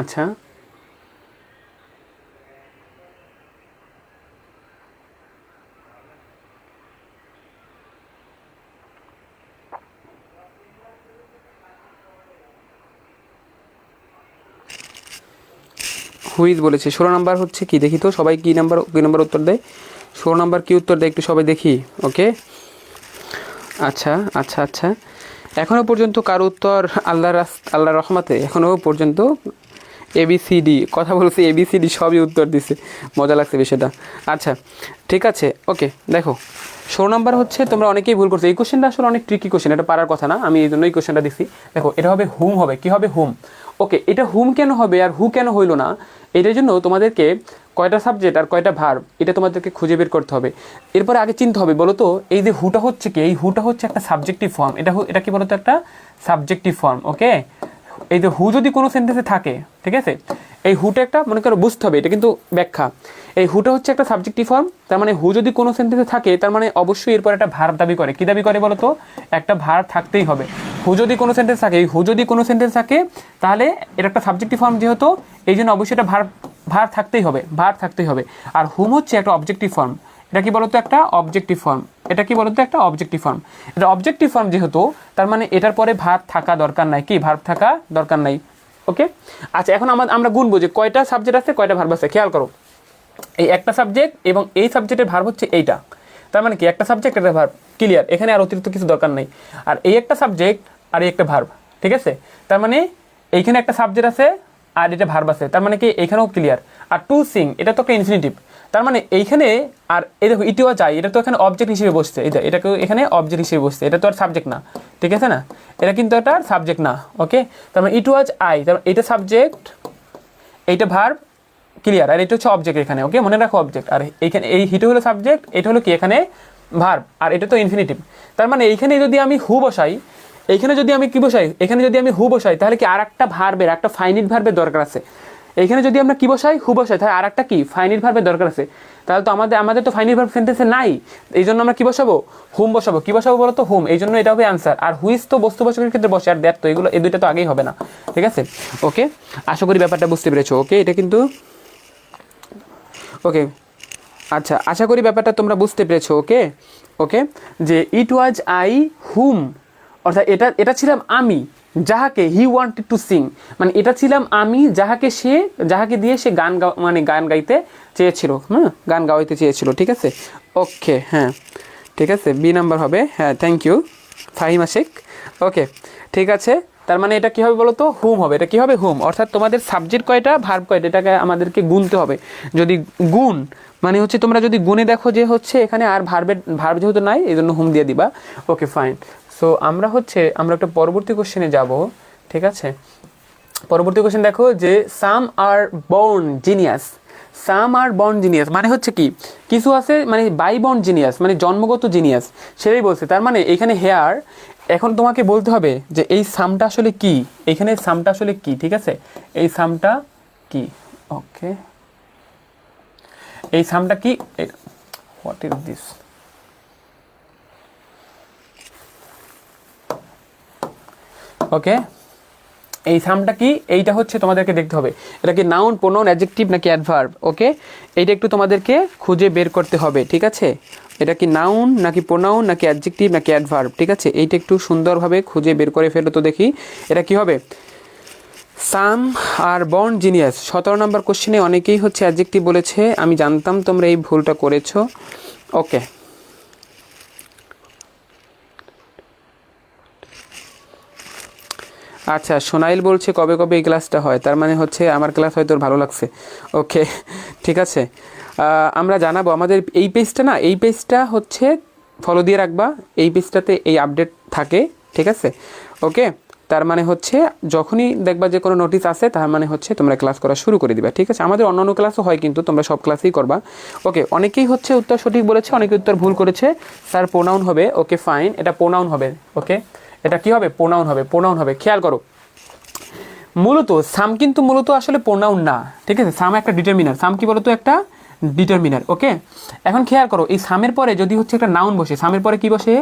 [SPEAKER 1] আচ্ছা হুইজ বলেছে। 16 নাম্বার হচ্ছে কি দেখি তো সবাই কি নাম্বার উত্তর দেয়। 16 নাম্বার কি উত্তর দেয় একটু সবাই দেখি। ওকে, আচ্ছা আচ্ছা আচ্ছা, এখনও পর্যন্ত কার উত্তর আল্লাহর রহমতে এখনও পর্যন্ত এবিসিডি কথা বলছে, এবিসিডি সবই উত্তর দিছে, মজা লাগছে বিষয়টা। আচ্ছা ঠিক আছে, ওকে দেখো 16 নাম্বার হচ্ছে তোমরা অনেকেই ভুল করছো। এই কোশ্চেনটা আসলে অনেক ট্রিকি কোশ্চেন, এটা পারার কথা না, আমি এই জন্যই কোশ্চেনটা দিচ্ছি। দেখো এটা হবে হুম, হবে কি হবে হুম। ওকে, এটা হুম কেন হবে আর হু কেন হইলো না, এটার জন্য তোমাদেরকে কয়টা সাবজেক্ট আর কয়টা ভার্ব এটা তোমাদেরকে খুঁজে বের করতে হবে। এরপরে আগে চিনতে হবে বলো তো এই যে হুটা হচ্ছে কি, এই হুটা হচ্ছে একটা সাবজেক্টিভ ফর্ম। এটা কি বলতো, একটা সাবজেক্টিভ ফর্ম। ওকে, এই যে হু যদি কোনো সেন্টেন্সে থাকে, ঠিক আছে, এই হুটা একটা মনে করো বুঝতে হবে, এটা কিন্তু ব্যাখ্যা। এই হুটা হচ্ছে একটা সাবজেক্টিভ ফর্ম, তার মানে হু যদি কোনো সেন্টেন্সে থাকে তার মানে অবশ্যই এরপর একটা ভার্ব দাবি করে। কি দাবি করে বলো তো, একটা ভার্ব থাকতেই হবে। হু যদি কোনো সেন্টেন্স থাকে, হু যদি কোনো সেন্টেন্স থাকে তাহলে এটা একটা সাবজেক্টিভ ফর্ম যেহেতু, এই জন্য অবশ্যই এটা ভার্ব থাকতেই হবে, ভার্ব থাকতেই হবে। আর হুম হচ্ছে একটা অবজেক্টিভ ফর্ম। এটা কি বলতো, একটা অবজেক্টিভ ফর্ম। এটা কি বলতো, একটা অবজেক্টিভ ফর্ম। এটা অবজেক্টিভ ফর্ম যেহেতু তার মানে এটার পরে ভার্ব থাকা দরকার নাই, কি ভার্ব থাকা দরকার নাই। ওকে, আচ্ছা এখন আমরা গুনবো যে কয়টা সাবজেক্ট আছে কয়টা ভার্ব আছে। খেয়াল করো, এই একটা সাবজেক্ট এবং এই সাবজেক্টের ভার্ব হচ্ছে এইটা, তার মানে কি একটা সাবজেক্ট একটা ভার্ব, ক্লিয়ার, এখানে আর অতিরিক্ত কিছু দরকার নেই। আর এই একটা সাবজেক্ট আর এই একটা ভার্ব, ঠিক আছে, তার মানে এইখানে একটা সাবজেক্ট আছে আর এটা ভার্ব আছে, তার মানে কি এখানেও ক্লিয়ার। আর টু সিং এটা তো একটা ইনফিনিটিভ, তার মানে এইখানে আর এই দেখো ইট ওয়াজ আই, এটা তো এখানে অবজেক্ট হিসেবে বসছে, এটাকে এখানে অবজেক্ট হিসেবে বসছে, এটা তো আর সাবজেক্ট না, ঠিক আছে না, এটা কিন্তু একটা সাবজেক্ট না। ওকে, তার মানে ইট ওয়াজ আই, তার এটা সাবজেক্ট, এইটা ভার্ব, ক্লিয়ার, আর এটা হচ্ছে অবজেক্ট এখানে। ওকে, মনে রাখো অবজেক্ট, আর এইখানে এই হিট হলো সাবজেক্ট, এটা হলো কি এখানে ভার্ব, আর এটা তো ইনফিনিটিভ। তার মানে এইখানে যদি আমি হু বসাই, এইখানে যদি আমি কি বসাই, এখানে যদি আমি হু বসাই তাহলে কি আর একটা ভার্বের, একটা ফাইনিট ভার্বের দরকার আছে। এইখানে যদি আমরা কি বসাই, হু বসাই, তাহলে আর একটা কি ফাইনিট ভার্বের দরকার আছে। তাহলে তো আমাদের তো ফাইনিট ভার্ব সেন্টেন্সে নাই, এই জন্য আমরা কি বসাবো, হুম বসাবো। কি বসাবো বলো তো, হুম, এই জন্য এটা হবে অ্যান্সার। আর হুইজ তো বস্তুবাচকের ক্ষেত্রে বসে, আর দ্যাট তো এগুলো, এই দুইটা তো আগেই হবে না, ঠিক আছে। ওকে, আশা করি ব্যাপারটা বুঝতে পেরেছো। ওকে, এটা কিন্তু ওকে, আচ্ছা আশা করি ব্যাপারটা তোমরা বুঝতে পেরেছো। ওকে ওকে, যে ইট ওয়াজ আই হুম, অর্থাৎ এটা ছিলাম আমি, যাহাকে হি ওয়ান্টেড টু সিং, মানে এটা ছিলাম আমি যাহাকে দিয়ে সে গান গাইতে চেয়েছিল, গান গাওয়াইতে চেয়েছিল, ঠিক আছে। ওকে, হ্যাঁ ঠিক আছে, বি নাম্বার হবে। হ্যাঁ, থ্যাংক ইউ ফাহিমা শেখ। ওকে, ঠিক আছে, তার মানে এটা কী হবে বলো তো, হুম হবে। এটা কী হবে, হুম, অর্থাৎ তোমাদের সাবজেক্ট কয়টা ভার্ব কয়টা এটাকে আমাদেরকে গুনতে হবে। যদি গুণ মানে হচ্ছে তোমরা যদি গুণে দেখো যে হচ্ছে এখানে আর ভার্ব যেহেতু নাই এই জন্য হুম দিয়ে দিবা। Okay fine. সো আমরা একটা পরবর্তী কোশ্চেনে যাব, ঠিক আছে। পরবর্তী কোশ্চেন দেখো যে some are born genius. Some are born genius মানে হচ্ছে কি, কিছু আছে মানে বাই বর্ন জিনিয়াস মানে জন্মগত জিনিয়াস, সেটাই বলছে। তার মানে এখানে হেয়ার, এখন তোমাকে বলতে হবে যে এই সামটা আসলে কি, এখানে সামটা আসলে কি, ঠিক আছে, এই সামটা কি। ওকে, এই সামটা কি, হোয়াট ইজ দিস, ওকে, এই সামটা কি, এইটা হচ্ছে তোমাদেরকে দেখতে হবে এটা কি নাউন, প্রোনাউন, অ্যাডজেক্টিভ নাকি অ্যাডভার্ব। ওকে, এইটা একটু তোমাদেরকে খুঁজে বের করতে হবে, ঠিক আছে। এটা কি নাউন নাকি প্রোনাউন নাকি অ্যাডজেক্টিভ নাকি অ্যাডভার্ব, ঠিক আছে, এইটা একটু সুন্দরভাবে খুঁজে বের করে ফেলো তো দেখি এটা কি হবে। সাম আর বর্ন জিনিয়াস 17 নম্বর কোশ্চেনে অনেকেই হচ্ছে অ্যাডজেক্টিভ বলেছে, আমি জানতাম তোমরা এই ভুলটা করেছো। ওকে, আচ্ছা সোনাইল বলছে কবে কবে এই ক্লাসটা হয়, তার মানে হচ্ছে আমার ক্লাস হয়তো ভালো লাগছে। ওকে, ঠিক আছে, আমরা জানাবো আমাদের এই পেজটা না, এই পেজটা হচ্ছে ফলো দিয়ে রাখবা, এই পেজটাতে এই আপডেট থাকে, ঠিক আছে। ওকে, তার মানে হচ্ছে যখনই দেখবা যে কোনো নোটিস আসে তার মানে হচ্ছে তোমরা ক্লাস করা শুরু করে দিবা, ঠিক আছে। আমাদের অন্যান্য ক্লাসও হয় কিন্তু তোমরা সব ক্লাসেই করবা। ওকে, অনেকেই হচ্ছে উত্তর সঠিক বলেছে, অনেকে উত্তর ভুল করেছে। স্যার প্রোনাউন হবে, ওকে ফাইন, এটা প্রোনাউন হবে। ওকে, এটা কি হবে, প্রোনাউন হবে, প্রোনাউন হবে। খেয়াল করো, মূলত সাম কিন্তু মূলত আসলে প্রোনাউন না, ঠিক আছে। সাম একটা ডিটারমিনার, সাম কি বলতো, একটা ডিটারমিনার। ওকে, এখন খেয়াল করো এই সামের পরে যদি হচ্ছে একটা নাউন বসে, সামের পরে কি বসে,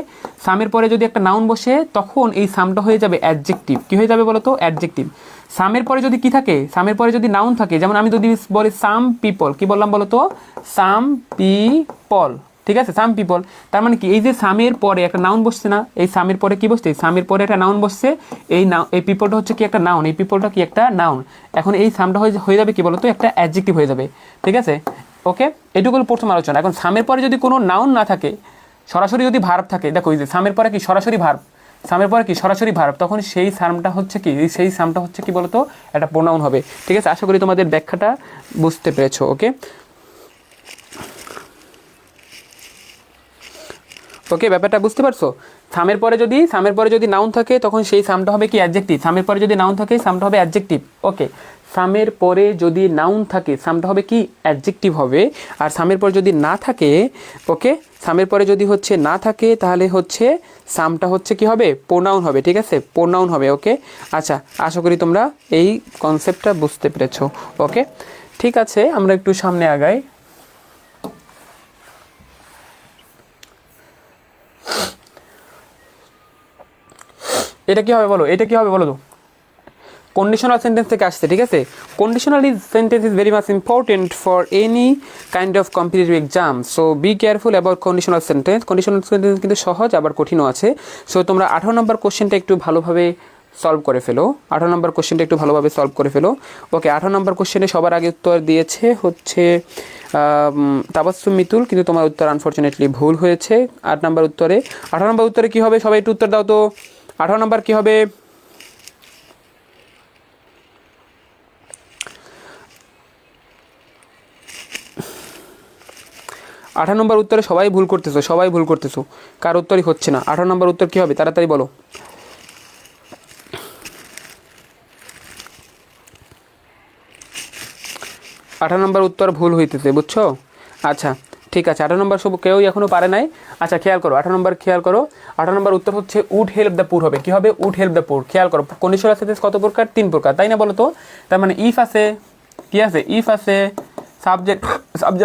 [SPEAKER 1] সামের পরে যদি একটা নাউন বসে তখন এই সামটা হয়ে যাবে অ্যাডজেক্টিভ। কি হয়ে যাবে বলো তো? অ্যাডজেক্টিভ। সামের পরে যদি কি থাকে, সামের পরে যদি নাউন থাকে, যেমন আমি যদি বলি সাম পিপল, কি বললাম বলো তো? সাম পিপল, ঠিক আছে, সাম পিপল। তার মানে কি, এই যে সামের পরে একটা নাউন বসছে না, এই সামের পরে কি বসছে, সামের পরে একটা নাউন বসছে, এই পিপলটা হচ্ছে কি একটা নাউন, এই পিপলটা কি একটা নাউন। এখন এই সামটা হয়ে যাবে কি বলতো, একটা অ্যাডজেক্টিভ হয়ে যাবে, ঠিক আছে। ওকে, এটুকু হলো প্রথম আলোচনা। এখন সামের পরে যদি কোনো নাউন না থাকে, সরাসরি যদি ভার্ব থাকে, দেখো এই যে সামের পরে কি সরাসরি ভার্ব, সামের পরে কি সরাসরি ভার্ব, তখন সেই সামটা হচ্ছে কি, সেই সামটা হচ্ছে কি বলতো, একটা প্রোনাউন হবে, ঠিক আছে। আশা করি তোমাদের ব্যাখ্যাটা বুঝতে পেরেছো। ওকে, ওকে, ব্যাপারটা বুঝতে পারছো? সামের পরে যদি নাউন থাকে তখন সেই সামটা হবে কি, অ্যাডজেক্টিভ। সামের পরে যদি নাউন থাকে সামটা হবে অ্যাডজেক্টিভ। ওকে, সামের পরে যদি নাউন থাকে সামটা হবে কি, অ্যাডজেক্টিভ হবে। আর সামের পরে যদি না থাকে, ওকে, সামের পরে যদি হচ্ছে না থাকে তাহলে হচ্ছে সামটা হচ্ছে কি হবে, প্রোনাউন হবে, ঠিক আছে, প্রোনাউন হবে। ওকে, আচ্ছা, আশা করি তোমরা এই কনসেপ্টটা বুঝতে পেরেছো। ওকে, ঠিক আছে, আমরা একটু সামনে আগাই। এটা কি হবে বলো, এটা কি হবে বলো তো? কন্ডিশনাল সেন্টেন্স থেকে আসছে, ঠিক আছে। Conditional sentence is very much important for any kind of competitive exam, so be careful about conditional sentence. Conditional sentence কিন্তু সহজ আবার কঠিনও আছে। সো তোমরা 18 নম্বর কোশ্চেনটা একটু ভালোভাবে সলভ করে ফেলো, 18 নম্বর কোশ্চেনটা একটু ভালোভাবে সলভ করে ফেলো। ওকে, 18 নম্বর কোশ্চেনে সবার আগে উত্তর দিয়েছে হচ্ছে তাবাসসুম মিতুল, কিন্তু তোমার উত্তর আনফর্চুনেটলি ভুল হয়েছে। 8 নম্বর উত্তরে, 18 নম্বর উত্তরে কী হবে, সবাই একটু উত্তর দাও তো। 18 নম্বর কী হবে? 18 নম্বর উত্তরে সবাই ভুল করতেছো, কার উত্তরই হচ্ছে না। 18 নম্বর উত্তর কী হবে, তাড়াতাড়ি বলো। 18 নম্বর উত্তর ভুল হইতেছে, বুঝছো? আচ্ছা, ঠিক আছে, 18 নম্বর সব কেউই এখনও পারে নাই। আচ্ছা, খেয়াল করো 18 নম্বর, খেয়াল করো 18 নম্বর উত্তর হচ্ছে উড হেল্প দ্য পুর হবে। কী হবে? উড হেল্প দ্য পুর। খেয়াল করো, কন্ডিশনাল সেন্টেন্স কত প্রকার? 3 প্রকার, তাই না বলো তো? তার মানে ইফ আছে, কি আছে, ইফ আছে, সাবজেক্ট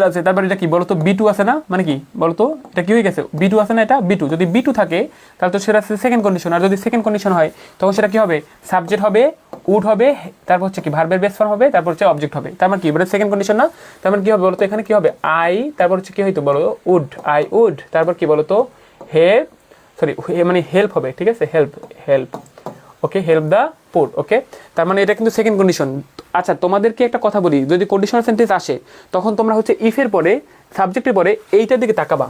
[SPEAKER 1] আছে, তারপর এটা কি বলতো, বি টু আছে না, মানে কি বলতো, এটা কি হয়ে গেছে, বি টু আছে না, এটা বি টু। যদি বি টু থাকে তাহলে তো সেটা সেকেন্ড কন্ডিশন, আর যদি সেকেন্ড কন্ডিশন হয় তখন সেটা কি হবে, সাবজেক্ট হবে, উড হবে, তারপর হচ্ছে কি ভার্বের বেস ফর্ম হবে, তারপর হচ্ছে অবজেক্ট হবে। তার মানে কি, এবারে সেকেন্ড কন্ডিশন না, তার মানে কি হবে বলতো, এখানে কি হবে, আই, তারপর হচ্ছে কি হইতো বলো, উড, আই উড, তারপর কি বলতো, হেল্প, সরি মানে হেল্প হবে, ঠিক আছে, help, help. Okay, help the poor. Okay, তার মানে এটা কিন্তু সেকেন্ড কন্ডিশন। আচ্ছা, তোমাদেরকে একটা কথা বলি, যদি কন্ডিশনাল সেন্টেন্স আসে তখন তোমরা হচ্ছে ইফের পরে, সাবজেক্টের পরে এইটার দিকে তাকাবা।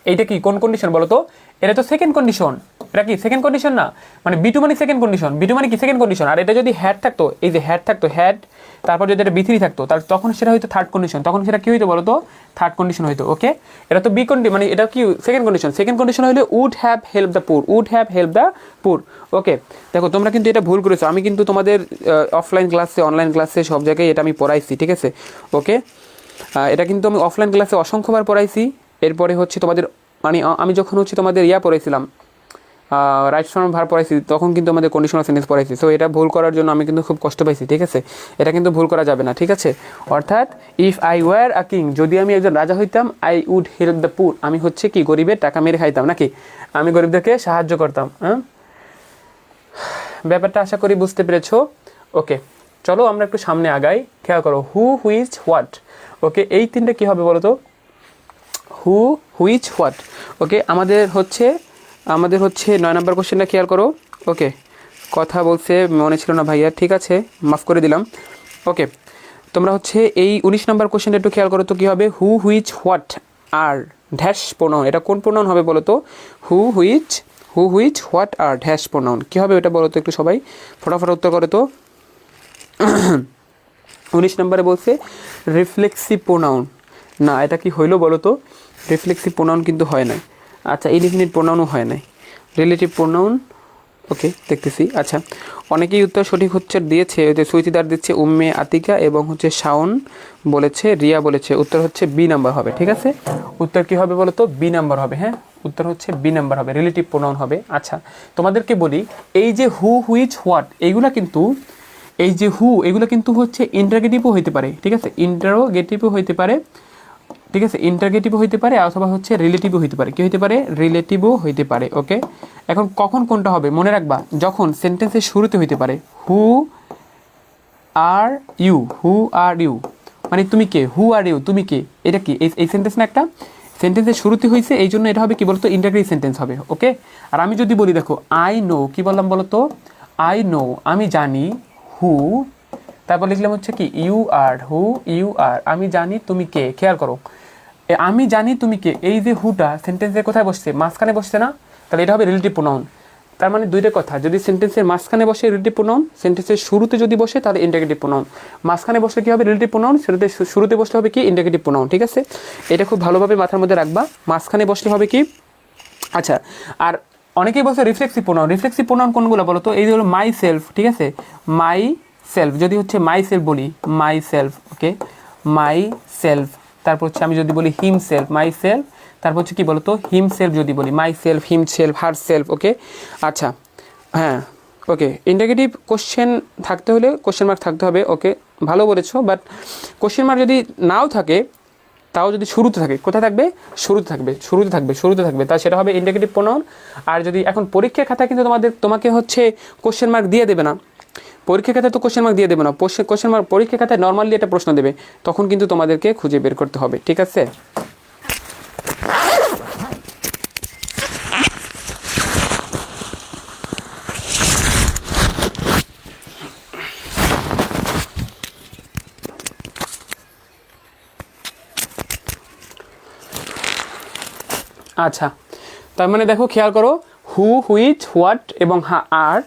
[SPEAKER 1] এইটা কি কোন কন্ডিশন বলো তো? এটা তো সেকেন্ড কন্ডিশন। এটা কি সেকেন্ড কন্ডিশন না? মানে বি টু মানে সেকেন্ড কন্ডিশন, বি টু মানে কি সেকেন্ড কন্ডিশন। আর এটা যদি হ্যাড থাকতো, এই যে হ্যাড থাকতো, হ্যাড, তারপর যদি এটা বি থ্রি থাকতো, তাহলে তখন সেটা হয়তো থার্ড কন্ডিশন, তখন সেটা কি হইতো বলো তো, থার্ড কন্ডিশন হইতো। ওকে, এটা তো বি কন্ডিশন, মানে এটা কি সেকেন্ড কন্ডিশন। সেকেন্ড কন্ডিশন হলে would have help the poor, would have help the poor. Okay, দেখো তোমরা কিন্তু এটা ভুল করেছো, আমি কিন্তু তোমাদের অফলাইন ক্লাসে, অনলাইন ক্লাসে সব জায়গায় এটা আমি পড়াইছি, ঠিক আছে। ওকে, এটা কিন্তু আমি অফলাইন ক্লাসে অসংখ্যবার পড়াইছি। এরপরে হচ্ছে তোমাদের, মানে আমি যখন হচ্ছে তোমাদের পড়াইছিলাম, রাইট ফর্ম ভার্ব পড়াইছি, তখন কিন্তু আমাদের কন্ডিশনাল সেন্টেন্স পড়াইছি। সো এটা ভুল করার জন্য আমি কিন্তু খুব কষ্ট পাইছি, ঠিক আছে। এটা কিন্তু ভুল করা যাবে না, ঠিক আছে। অর্থাৎ if I were a king, যদি আমি একজন রাজা হইতাম, আই উড হেল্প দ্য পুর, আমি হচ্ছে কি গরিবের টাকা মেরে খাইতাম, নাকি আমি গরিবদেরকে সাহায্য করতাম। হ্যাঁ, ব্যাপারটা আশা করি বুঝতে পেরেছো। ওকে, চলো আমরা একটু সামনে আগাই। খেয়াল করো, হু, হুইচ, হোয়াট। ওকে, এই তিনটা কী হবে বলো তো, হু, হুইচ, হোয়াট। ওকে, আমাদের হচ্ছে 9 নম্বর কোশ্চেনটা খেয়াল করো। ওকে, কথা বলছে মনে ছিল না ভাইয়া, ঠিক আছে, মাফ করে দিলাম। ওকে, তোমরা হচ্ছে এই 19 নম্বর কোশ্চেনটা একটু খেয়াল করো তো, কী হবে, who, which, what are dash pronoun. এটা কোন প্রোনাউন হবে বলো তো? Who, which, what are dash pronoun. কী হবে এটা বলো তো একটু, সবাই ফটাফট উত্তর করে তো। 19 নম্বরে বলছে রিফ্লেক্সিভ প্রোনাউন। না, এটা কি হইলো বলো তো? রিফ্লেক্সিভ প্রোনাউন কিন্তু হয় নাই। আচ্ছা, ইনডিফিনিট প্রোনাউনও হয় নাই, রিলেটিভ প্রোনাউন। ওকে, দেখতেছি। আচ্ছা, অনেকেই উত্তর সঠিক হচ্ছে দিয়েছে, যে সুইতিদার দিচ্ছে উম্মে আতিকা, এবং হচ্ছে শাওন বলেছে, রিয়া বলেছে, উত্তর হচ্ছে বি নাম্বার হবে, ঠিক আছে। উত্তর কী হবে বলো তো? বি নাম্বার হবে। হ্যাঁ, উত্তর হচ্ছে বি নাম্বার হবে, রিলেটিভ প্রোনাউন হবে। আচ্ছা, তোমাদেরকে বলি, এই যে হু, হুইচ, হোয়াট, এইগুলা কিন্তু এই যে হু এগুলো কিন্তু হচ্ছে ইন্টারগেটিভও হইতে পারে, ঠিক আছে, ইন্টারোগেটিভও হইতে পারে, ঠিক আছে, ইন্টারগেটিভও হইতে পারে অথবা হচ্ছে রিলেটিভও হইতে পারে, কি হইতে পারে, রিলেটিভও হইতে পারে। ওকে, এখন কখন কোনটা হবে মনে রাখবা, যখন সেন্টেন্সের শুরুতে হইতে পারে। হু are you, who are you মানে তুমি কে, হু আর ইউ তুমি কে, এটা কি এই সেন্টেন্স না, একটা সেন্টেন্সের শুরুতে হয়েছে, এই জন্য এটা হবে কি বলতো, ইন্টারগ্রেটিভ সেন্টেন্স হবে। ওকে, আর আমি যদি বলি দেখো আই নো, কি বললাম বলো তো, আই নো আমি জানি, হু তারপর লিখলাম হচ্ছে কি ইউ আর, হু ইউ আর, আমি জানি তুমি কে, খেয়াল করো আমি জানি তুমি কে, এই যে হুটা সেন্টেন্সের কোথায় বসছে, মাঝখানে বসছে না, তাহলে এটা হবে রিলেটিভ প্রোনাউন। তার মানে দুইটা কথা, যদি সেন্টেন্সের মাঝখানে বসে রিলেটিভ প্রোনাউন, সেন্টেন্সের শুরুতে যদি বসে তাহলে ইন্টারগেটিভ প্রোনাউন, মাঝখানে বসলে কি হবে রিলেটিভ প্রোনাউন, শুরুতে বসলে হবে কি ইন্টারগেটিভ প্রোনাউন। ঠিক আছে, এটা খুব ভালোভাবে মাথার মধ্যে রাখবা, মাঝখানে বসলে হবে কি। আচ্ছা, আর অনেকেই বলছে রিফ্লেক্সিভ প্রোনাউন, রিফ্লেক্সিভ প্রোনাউন কোনগুলো বলো তো, এই হলো মাই সেলফ, ঠিক আছে, মাই সেলফ, যদি হচ্ছে মাই সেলফ বলি, my self, okay, my self, তারপর হচ্ছে আমি যদি বলি হিম সেলফ, মাই সেলফ, তারপর হচ্ছে কি বলতো হিম সেলফ যদি বলি, myself, himself, herself. Okay, আচ্ছা, হ্যাঁ, ওকে, ইন্টারগেটিভ কোশ্চেন থাকতে হলে কোশ্চেন মার্ক থাকতে হবে। ওকে, ভালো বলেছো, বাট কোশ্চেন মার্ক যদি নাও থাকে, তাও যদি শুরুতে থাকে, কোথায় থাকবে, শুরুতে থাকবে, শুরুতে থাকবে, শুরুতে থাকবে, তা সেটা হবে ইন্টারগেটিভ প্রোনাউন। আর যদি এখন পরীক্ষার খাতায় কিন্তু তোমাকে হচ্ছে কোশ্চেন মার্ক দিয়ে দেবে না, পরীক্ষার খাতায় তো কোশ্চেন মার্ক দিয়ে দেবে না, কোশ্চেন মার্ক পরীক্ষার খাতায় নর্মালি একটা প্রশ্ন দেবে, তখন কিন্তু তোমাদেরকে খুঁজে বের করতে হবে। ঠিক আছে, আচ্ছা, তার মানে দেখো খেয়াল করো, হু, হুইচ, হোয়াট এবং আর,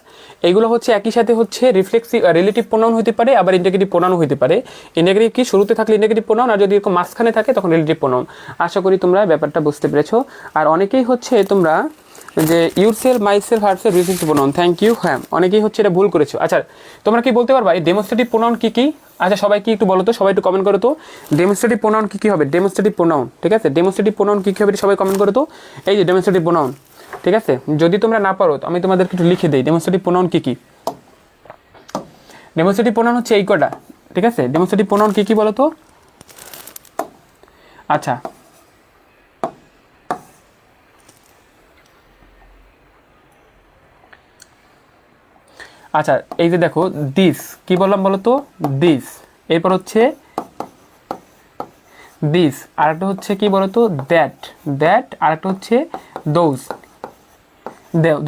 [SPEAKER 1] এগুলো হচ্ছে একই সাথে হচ্ছে রিফ্লেক্সিভ রিলেটিভ প্রোনাউন হতে পারে, আবার ইন্টারগেটিভ প্রোনাউন হতে পারে। ইন্টারগেটিভ কি শুরুতে থাকলে ইন্টারগেটিভ প্রোনাউন, আর যদি এরকম মাঝখানে থাকে তখন রিলেটিভ প্রোনাউন। আশা করি তোমরা ব্যাপারটা বুঝতে পেরেছো। আর অনেকেই হচ্ছে তোমরা যে yourself, myself, herself reflexive pronoun, thank you, হ্যাঁ অনেকেই হচ্ছে এটা ভুল করেছো। আচ্ছা, তোমরা কি বলতে পারবা এই ডেমনস্ট্রেটিভ প্রোনাউন কি কি? আচ্ছা, সবাই কি একটু বলো তো, সবাই একটু কমেন্ট করো তো, ডেমনস্ট্রেটিভ প্রোনাউন কি কি হবে, ডেমনস্ট্রেটিভ প্রোনাউন, ঠিক আছে, ডেমনস্ট্রেটিভ প্রোনাউন কি কি হবে সবাই কমেন্ট করো তো। এই যে ডেমনস্ট্রেটিভ প্রোনাউন, ঠিক আছে, যদি তোমরা না পারো তো আমি তোমাদেরকে একটু লিখে দিই ডেমনস্ট্রেটিভ প্রোনাউন কি কি। ডেমনস্ট্রেটিভ প্রোনাউন হচ্ছে এই কটা, ঠিক আছে, ডেমনস্ট্রেটিভ প্রোনাউন কি কি বলো তো। আচ্ছা, আচ্ছা, এই যে দেখো দিস, কি বললাম বলো তো, দিস, এরপর হচ্ছে দিস, আরেকটা হচ্ছে কি বলতো দ্যাট, দ্যাট, আরেকটা হচ্ছে দোজ,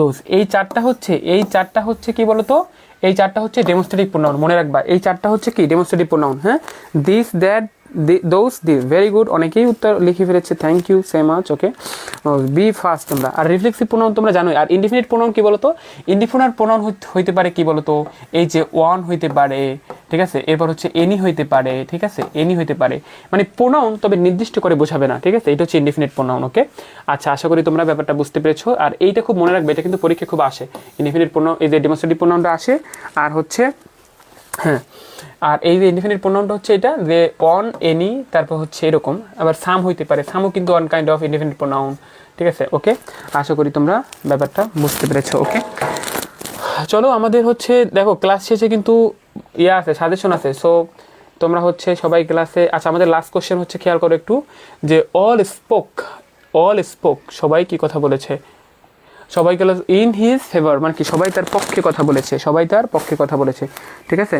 [SPEAKER 1] দোজ, এই চারটা হচ্ছে কি বলতো, এই চারটা হচ্ছে ডেমনস্ট্রেটিভ প্রোনাউন, মনে রাখবা এই চারটা হচ্ছে কি ডেমনস্ট্রেটিভ প্রোনাউন। হ্যাঁ, this, that, those, this, very good, অনেকেই উত্তর লিখে ফেলেছে, thank you so much. Okay, be first তোমরা। আর রিফ্লেক্সিভ প্রোনাউন তোমরা জানোই। আর ইনডিফিনিট প্রোনাউন কি বলতো, ইনডিফিনিট প্রোনাউন হইতে পারে কি বলতো, এই যে ওয়ান হইতে পারে, ঠিক আছে, এরপর হচ্ছে এনি হইতে পারে, ঠিক আছে, এনি হইতে পারে, মানে প্রোনাউন তবে নির্দিষ্ট করে বোঝাবে না, ঠিক আছে, এটা হচ্ছে ইনডিফিনিট প্রোনাউন। ওকে, আচ্ছা, আশা করি তোমরা ব্যাপারটা বুঝতে পেরেছো। আর এইটা খুব মনে রাখবে, এটা কিন্তু পরীক্ষা খুব আসে, ইনডিফিনিট প্রোনাউন, এই যে ডেমনস্ট্রেটিভ প্রোনাউনটা আসে, আর হচ্ছে হ্যাঁ, আর এই যে ইনডিফিনিট প্রোনাউনটা হচ্ছে এটা যে অন, এনি, তারপর হচ্ছে এরকম, আবার সাম হইতে পারে, সামও কিন্তু one kind of indefinite pronoun, ঠিক আছে। ওকে, আশা করি তোমরা ব্যাপারটা বুঝতে পেরেছো। ওকে, চলো আমাদের হচ্ছে দেখো ক্লাস শেষে কিন্তু ইয়ে আছে, সাজেশন আছে, সো তোমরা হচ্ছে সবাই ক্লাসে। আচ্ছা, আমাদের লাস্ট কোশ্চেন হচ্ছে, খেয়াল করো একটু, যে অল স্পোক, সবাই কি কথা বলেছে, সবাই গেল ইন হিজ ফেভার, মানে কি সবাই তার পক্ষে কথা বলেছে, সবাই তার পক্ষে কথা বলেছে, ঠিক আছে,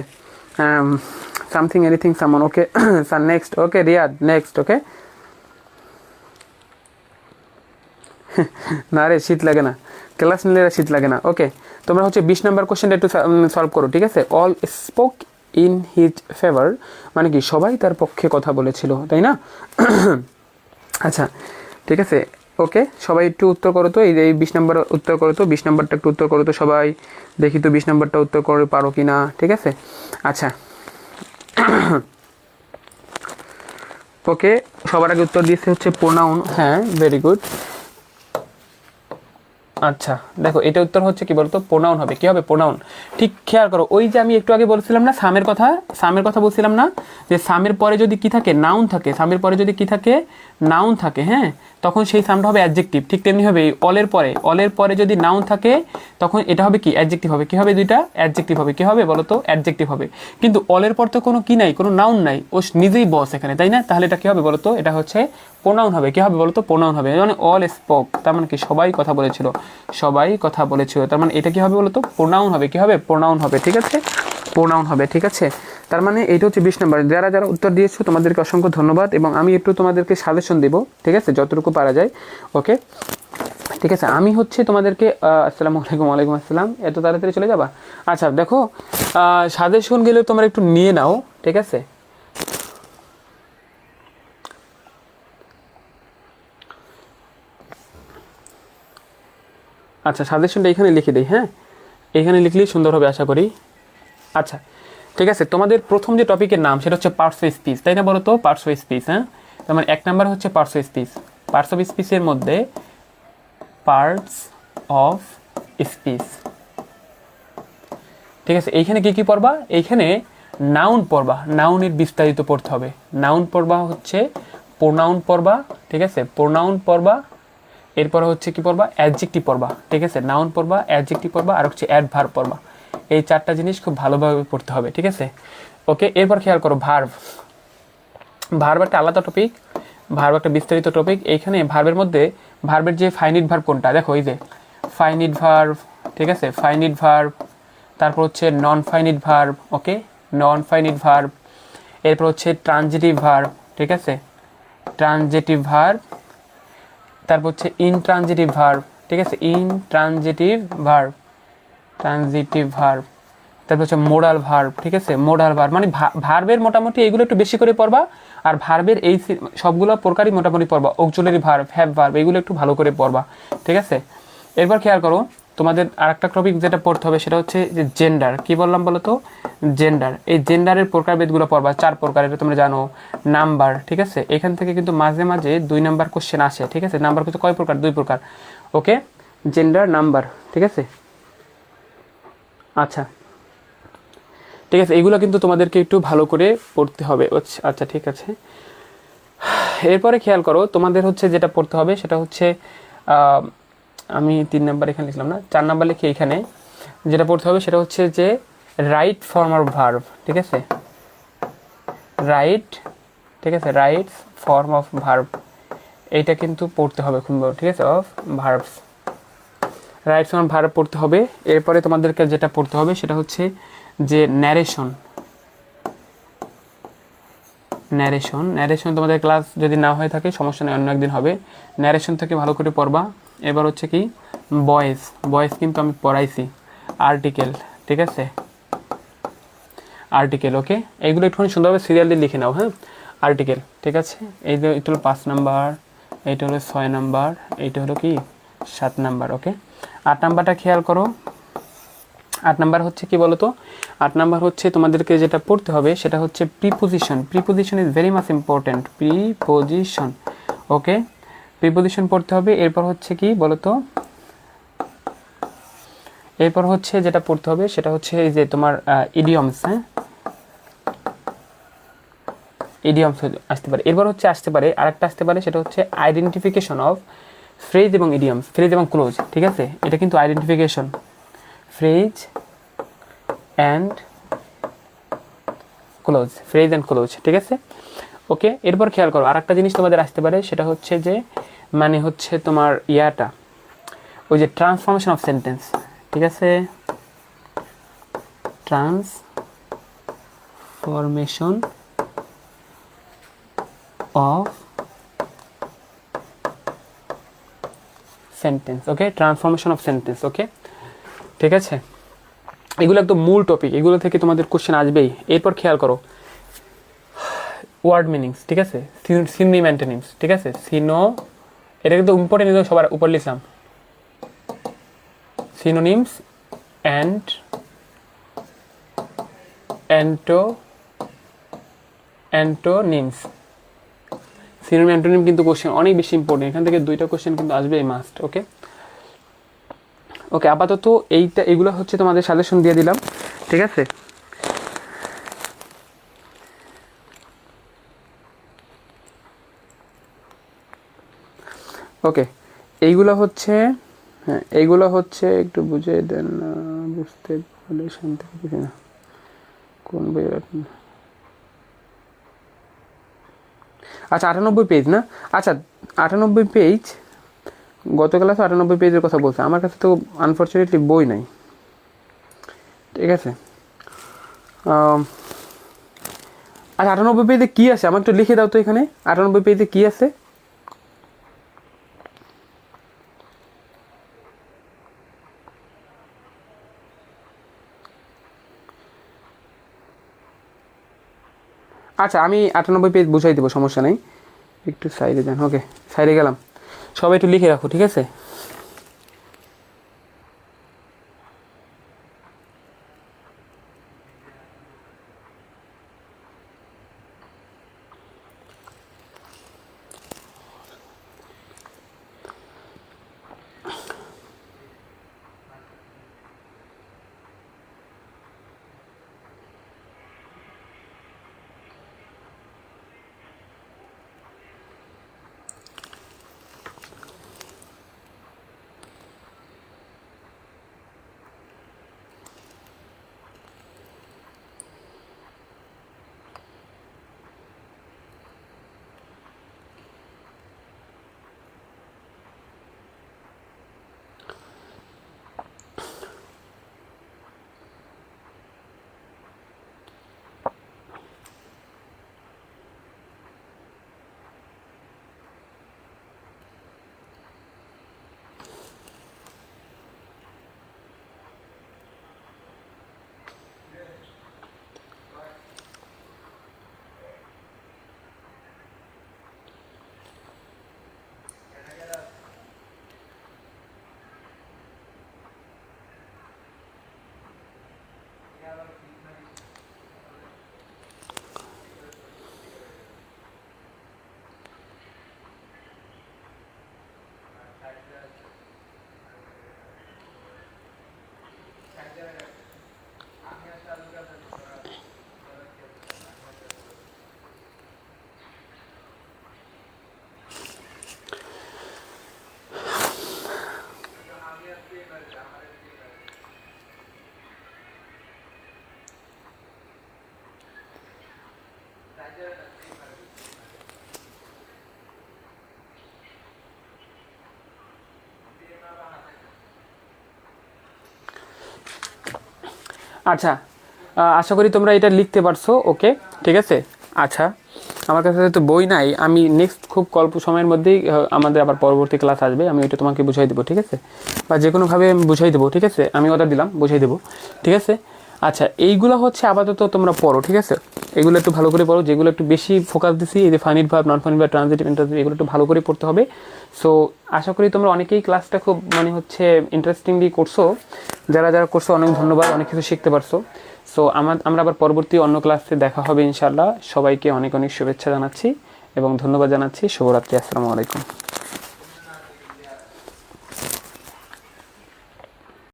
[SPEAKER 1] সামথিং, এনিথিং, সামন। ওকে, স্যার নেক্সট, ওকে, রিয়াদ নেক্সট। ওকে, না রে শীত লাগে না, ক্লাস নিলে শীত লাগে না। ওকে, তোমরা হচ্ছে 20 নম্বর কোশ্চেনটা একটু সলভ করো, ঠিক আছে। All spoke in his favour মানে কি সবাই তার পক্ষে কথা বলেছিল, তাই না? আচ্ছা, ঠিক আছে, ওকে, সবাই একটু উত্তর করো তো, এই 20 নম্বর উত্তর করো তো, 20 নম্বরটা একটু উত্তর করো তো সবাই, দেখি তো 20 নম্বরটা উত্তর করে পারো কি না, ঠিক আছে। আচ্ছা, ওকে, সবার আগে উত্তর দিয়েছে হচ্ছে প্রোনাউন, হ্যাঁ ভেরি গুড। আচ্ছা দেখো, এটা উত্তর হচ্ছে কি বলতো, প্রোনাউন হবে। কি হবে? প্রোনাউন। ঠিক খেয়াল করো, ওই যে আমি একটু আগে বলছিলাম না সামের কথা বলছিলাম না, যে সামের পরে যদি কি থাকে, নাউন থাকে, সামের পরে যদি কি থাকে, নাউন থাকে, হ্যাঁ, তখন সেই সামটা হবে অ্যাডজেক্টিভ। ঠিক তেমনি হবে অলের পরে যদি নাউন থাকে, তখন এটা হবে কি, অ্যাডজেক্টিভ হবে। কি হবে? দুইটা অ্যাডজেক্টিভ হবে। কি হবে বলো তো? অ্যাডজেক্টিভ হবে। কিন্তু অলের পর তো কোনো কি নাই, কোনো নাউন নাই, ও নিজেই বস এখানে, তাই না? তাহলে এটা কি হবে বলো তো? এটা হচ্ছে প্রোনাউন হবে। কি হবে বলো তো? প্রোনাউন হবে। মানে অল স্পোক, তার মানে কি, সবাই কথা বলেছিল, সবাই কথা বলেছিল, তার মানে এটা কি হবে বলো তো? প্রোনাউন হবে। কি হবে? প্রোনাউন হবে। ঠিক আছে, প্রোনাউন হবে। ঠিক আছে, তার মানে এইটা হচ্ছে 20 নম্বর। যারা যারা উত্তর দিয়েছো তোমাদেরকে অসংখ্য ধন্যবাদ, এবং আমি একটু তোমাদেরকে সাজেশন দেবো, ঠিক আছে, যতটুকু পারা যায়। ওকে, ঠিক আছে, আমি হচ্ছে তোমাদেরকে আসসালামু আলাইকুম। ওয়ালাইকুম আসসালাম। এত তাড়াতাড়ি চলে যাবা? আচ্ছা দেখো, সাজেশন গেলে তোমরা একটু নিয়ে নাও, ঠিক আছে। আচ্ছা, সাজেশনটা এখানে লিখে দিই, হ্যাঁ, এখানে লিখলেই সুন্দর হবে আশা করি। আচ্ছা ঠিক আছে, তোমাদের প্রথম যে টপিকের নাম সেটা হচ্ছে পার্টস অফ স্পিচ, তাই না? বলো তো, পার্টস অফ স্পিচ, হ্যাঁ, তার মানে 1 নাম্বার হচ্ছে parts of speech. Parts of স্পিচের মধ্যে পার্টস অফ স্পিচ, ঠিক আছে, এইখানে কি কি পড়বা? এইখানে নাউন পড়বা, নাউনের বিস্তারিত পড়তে হবে। নাউন পড়বা হচ্ছে, প্রোনাউন পড়বা, ঠিক আছে, প্রোনাউন পড়বা, এরপর হচ্ছে কি পড়বা? অ্যাডজেক্টিভ পড়বা, ঠিক আছে, নাউন পড়বা, অ্যাডজেক্টিভ পড়বা, আর হচ্ছে অ্যাডভার্ব পড়বা। এই 4টা জিনিস খুব ভালোভাবে পড়তে হবে, ঠিক আছে। ওকে, এরপর খেয়াল করো ভার্ব। ভার্ব একটা আলাদা টপিক, ভার্ব একটা বিস্তারিত টপিক। এইখানে ভার্বের মধ্যে ভার্বের যে ফাইনিট ভার্ব কোনটা, দেখো এই যে ফাইনিট ভার্ব, ঠিক আছে, ফাইনিট ভার্ব, তারপর হচ্ছে নন ফাইনিট ভার্ব, ওকে, নন ফাইনিট ভার্ব, এরপর হচ্ছে ট্রানজিটিভ ভার্ব, ঠিক আছে, ট্রানজিটিভ ভার্ব, তারপর হচ্ছে ইনট্রানজিটিভ ভার্ব, ঠিক আছে, ইনট্রানজিটিভ ভার্ব, ট্রানজিটিভ ভার্ব, তারপর হচ্ছে মোডাল ভার্ব, ঠিক আছে, মোডাল ভার্ব। মানে ভার্বের মোটামুটি এইগুলো একটু বেশি করে পড়বা, আর ভার্বের এই সবগুলো প্রকারই মোটামুটি পড়বা। অক্সিলারি ভার্ব, হ্যাভ ভার্ব, এগুলো একটু ভালো করে পড়বা, ঠিক আছে। এরপর খেয়াল করো, তোমাদের আরেকটা টপিক যেটা পড়তে হবে সেটা হচ্ছে যে জেন্ডার। কি বললাম বলো তো? জেন্ডার। এই জেন্ডারের প্রকারভেদগুলো পড়বা, 4 প্রকার, এটা তোমরা জানো। নাম্বার, ঠিক আছে, এখান থেকে কিন্তু মাঝে মাঝে 2 নাম্বার কোশ্চেন আসে, ঠিক আছে। নাম্বার কিন্তু কয় প্রকার? 2 প্রকার। ওকে, জেন্ডার, নাম্বার, ঠিক আছে। আচ্ছা ঠিক আছে, এইগুলো কিন্তু তোমাদেরকে একটু ভালো করে পড়তে হবে। আচ্ছা ঠিক আছে, এরপরে খেয়াল করো, তোমাদের হচ্ছে যেটা পড়তে হবে সেটা হচ্ছে, আমি 3 নাম্বার এখানে লিখলাম না, 4 নাম্বার লিখে এখানে যেটা পড়তে হবে সেটা হচ্ছে যে রাইট ফর্ম অফ ভার্ব, ঠিক আছে, রাইট, ঠিক আছে, রাইট ফর্ম অফ ভার্ব, এইটা কিন্তু পড়তে হবে খুব, ঠিক আছে, of verbs, right form verb পড়তে হবে। এরপরে তোমাদেরকে যেটা পড়তে হবে সেটা হচ্ছে যে ন্যারেশন। ন্যারেশন, ন্যারেশন তোমাদের ক্লাস যদি না হয়ে থাকে সমস্যা নেই, অন্য একদিন হবে। ন্যারেশন থেকে ভালো করে পড়বা। এবার হচ্ছে কি ভয়েস, ভয়েস কিন্তু আমি পড়াইছি। আর্টিকেল, ঠিক আছে, আর্টিকেল, ওকে, এইগুলো একটুখানি সুন্দরভাবে সিরিয়াল দিয়ে লিখে নাও, হ্যাঁ, আর্টিকেল, ঠিক আছে। এই যে এটা হলো 5 নাম্বার, এইটা হলো 6 নাম্বার, এইটা হলো কি 7 নাম্বার, ওকে। 8 নাম্বারটা খেয়াল করো। 8 নাম্বার হচ্ছে কি বলো তো? 8 নাম্বার হচ্ছে তোমাদেরকে যেটা পড়তে হবে সেটা হচ্ছে preposition. Preposition is very much important. Preposition, okay, preposition পড়তে হবে। এরপর হচ্ছে কি বলো তো? এরপর হচ্ছে যেটা পড়তে হবে সেটা হচ্ছে এই যে তোমার ইডিয়মস, হ্যাঁ, ইডিয়মস আসতে পারে। এরপর হচ্ছে আসতে পারে আরেকটা আসতে পারে, সেটা হচ্ছে আইডেন্টিফিকেশন অফ ফ্রেজ এবং ইডিয়মস, ফ্রেজ এবং ক্লোজ, ঠিক আছে, এটা কিন্তু identification, phrase and close, phrase and close, ঠিক আছে, ওকে। এরপর খেয়াল করো আরেকটা জিনিস তোমাদের আসতে পারে, সেটা হচ্ছে যে মানে হচ্ছে তোমার ইয়াটা, ওই যে ট্রান্সফরমেশন অফ সেন্টেন্স, ঠিক আছে, transformation of sentence, okay, transformation of sentence, okay, ঠিক আছে। এগুলো একদম মূল টপিক, এগুলো থেকে তোমাদের কোশ্চেন আসবেই। এরপর খেয়াল করো ওয়ার্ড মিনিংস, ঠিক আছে, সিনোনিম অ্যান্টোনিমস, ঠিক আছে, এটা কিন্তু ইম্পর্টেন্ট, সবার উপর লিখলাম, synonyms and antonyms, synonym antonym কিন্তু কোশ্চেন অনেক বেশি ইম্পর্টেন্ট, এখান থেকে 2টা কোশ্চেন কিন্তু আসবে মাস্ট, ওকে। ওকে, আপাতত এগুলো হচ্ছে তোমাদের সাজেশন দিয়ে দিলাম, ঠিক আছে। ওকে, এইগুলো হচ্ছে, হ্যাঁ এইগুলো হচ্ছে একটু বুঝে দেন না, বুঝতে পারলে শান্তি বুঝি না কোন বই। আচ্ছা 98 পেজ না, আচ্ছা 98 পেজ, গত ক্লাসে 98 পেজের কথা বলছে, আমার কাছে তো আনফর্চুনেটলি বই নাই, ঠিক আছে। আচ্ছা 98 পেজে কী আছে আমার একটু লিখে দাও তো এখানে, 98 পেজে কী আছে? আচ্ছা আমি 98 পেজ বুঝাই দেবো, সমস্যা নেই, একটু সাইডে যান। ওকে, সাইডে গেলাম, সবাই একটু লিখে রাখো, ঠিক আছে। আচ্ছা আশা করি তোমরা এটা লিখতে পারছো, ওকে ঠিক আছে। আচ্ছা আমার কাছে তো বই নাই, আমি নেক্সট খুব অল্প সময়ের মধ্যেই আমাদের আবার পরবর্তী ক্লাস আসবে, আমি ওইটা তোমাকে বুঝাই দেবো, ঠিক আছে, বা যে কোনোভাবে আমি বুঝাই দেবো, ঠিক আছে, আমি অর্ডার দিলাম, বুঝাই দেবো, ঠিক আছে। আচ্ছা এইগুলো হচ্ছে আপাতত তোমরা পড়ো, ঠিক আছে, এগুলো একটু ভালো করে পড়ো, যেগুলো একটু বেশি ফোকাস দিছি, এই যে finite verb, non finite verb, transitive, interjective, এগুলো একটু ভালো করে পড়তে হবে। সো আশা করি তোমরা অনেকেই ক্লাসটা খুব মানে হচ্ছে ইন্টারেস্টিংলি করছো, যারা যারা করছো অনেক ধন্যবাদ, অনেক কিছু শিখতে পারছো। সো আমরা আবার পরবর্তী অন্য ক্লাসে দেখা হবে ইনশাআল্লাহ। সবাইকে অনেক অনেক শুভেচ্ছা জানাচ্ছি এবং ধন্যবাদ জানাচ্ছি। শুভরাত্রি, আসসালামু আলাইকুম।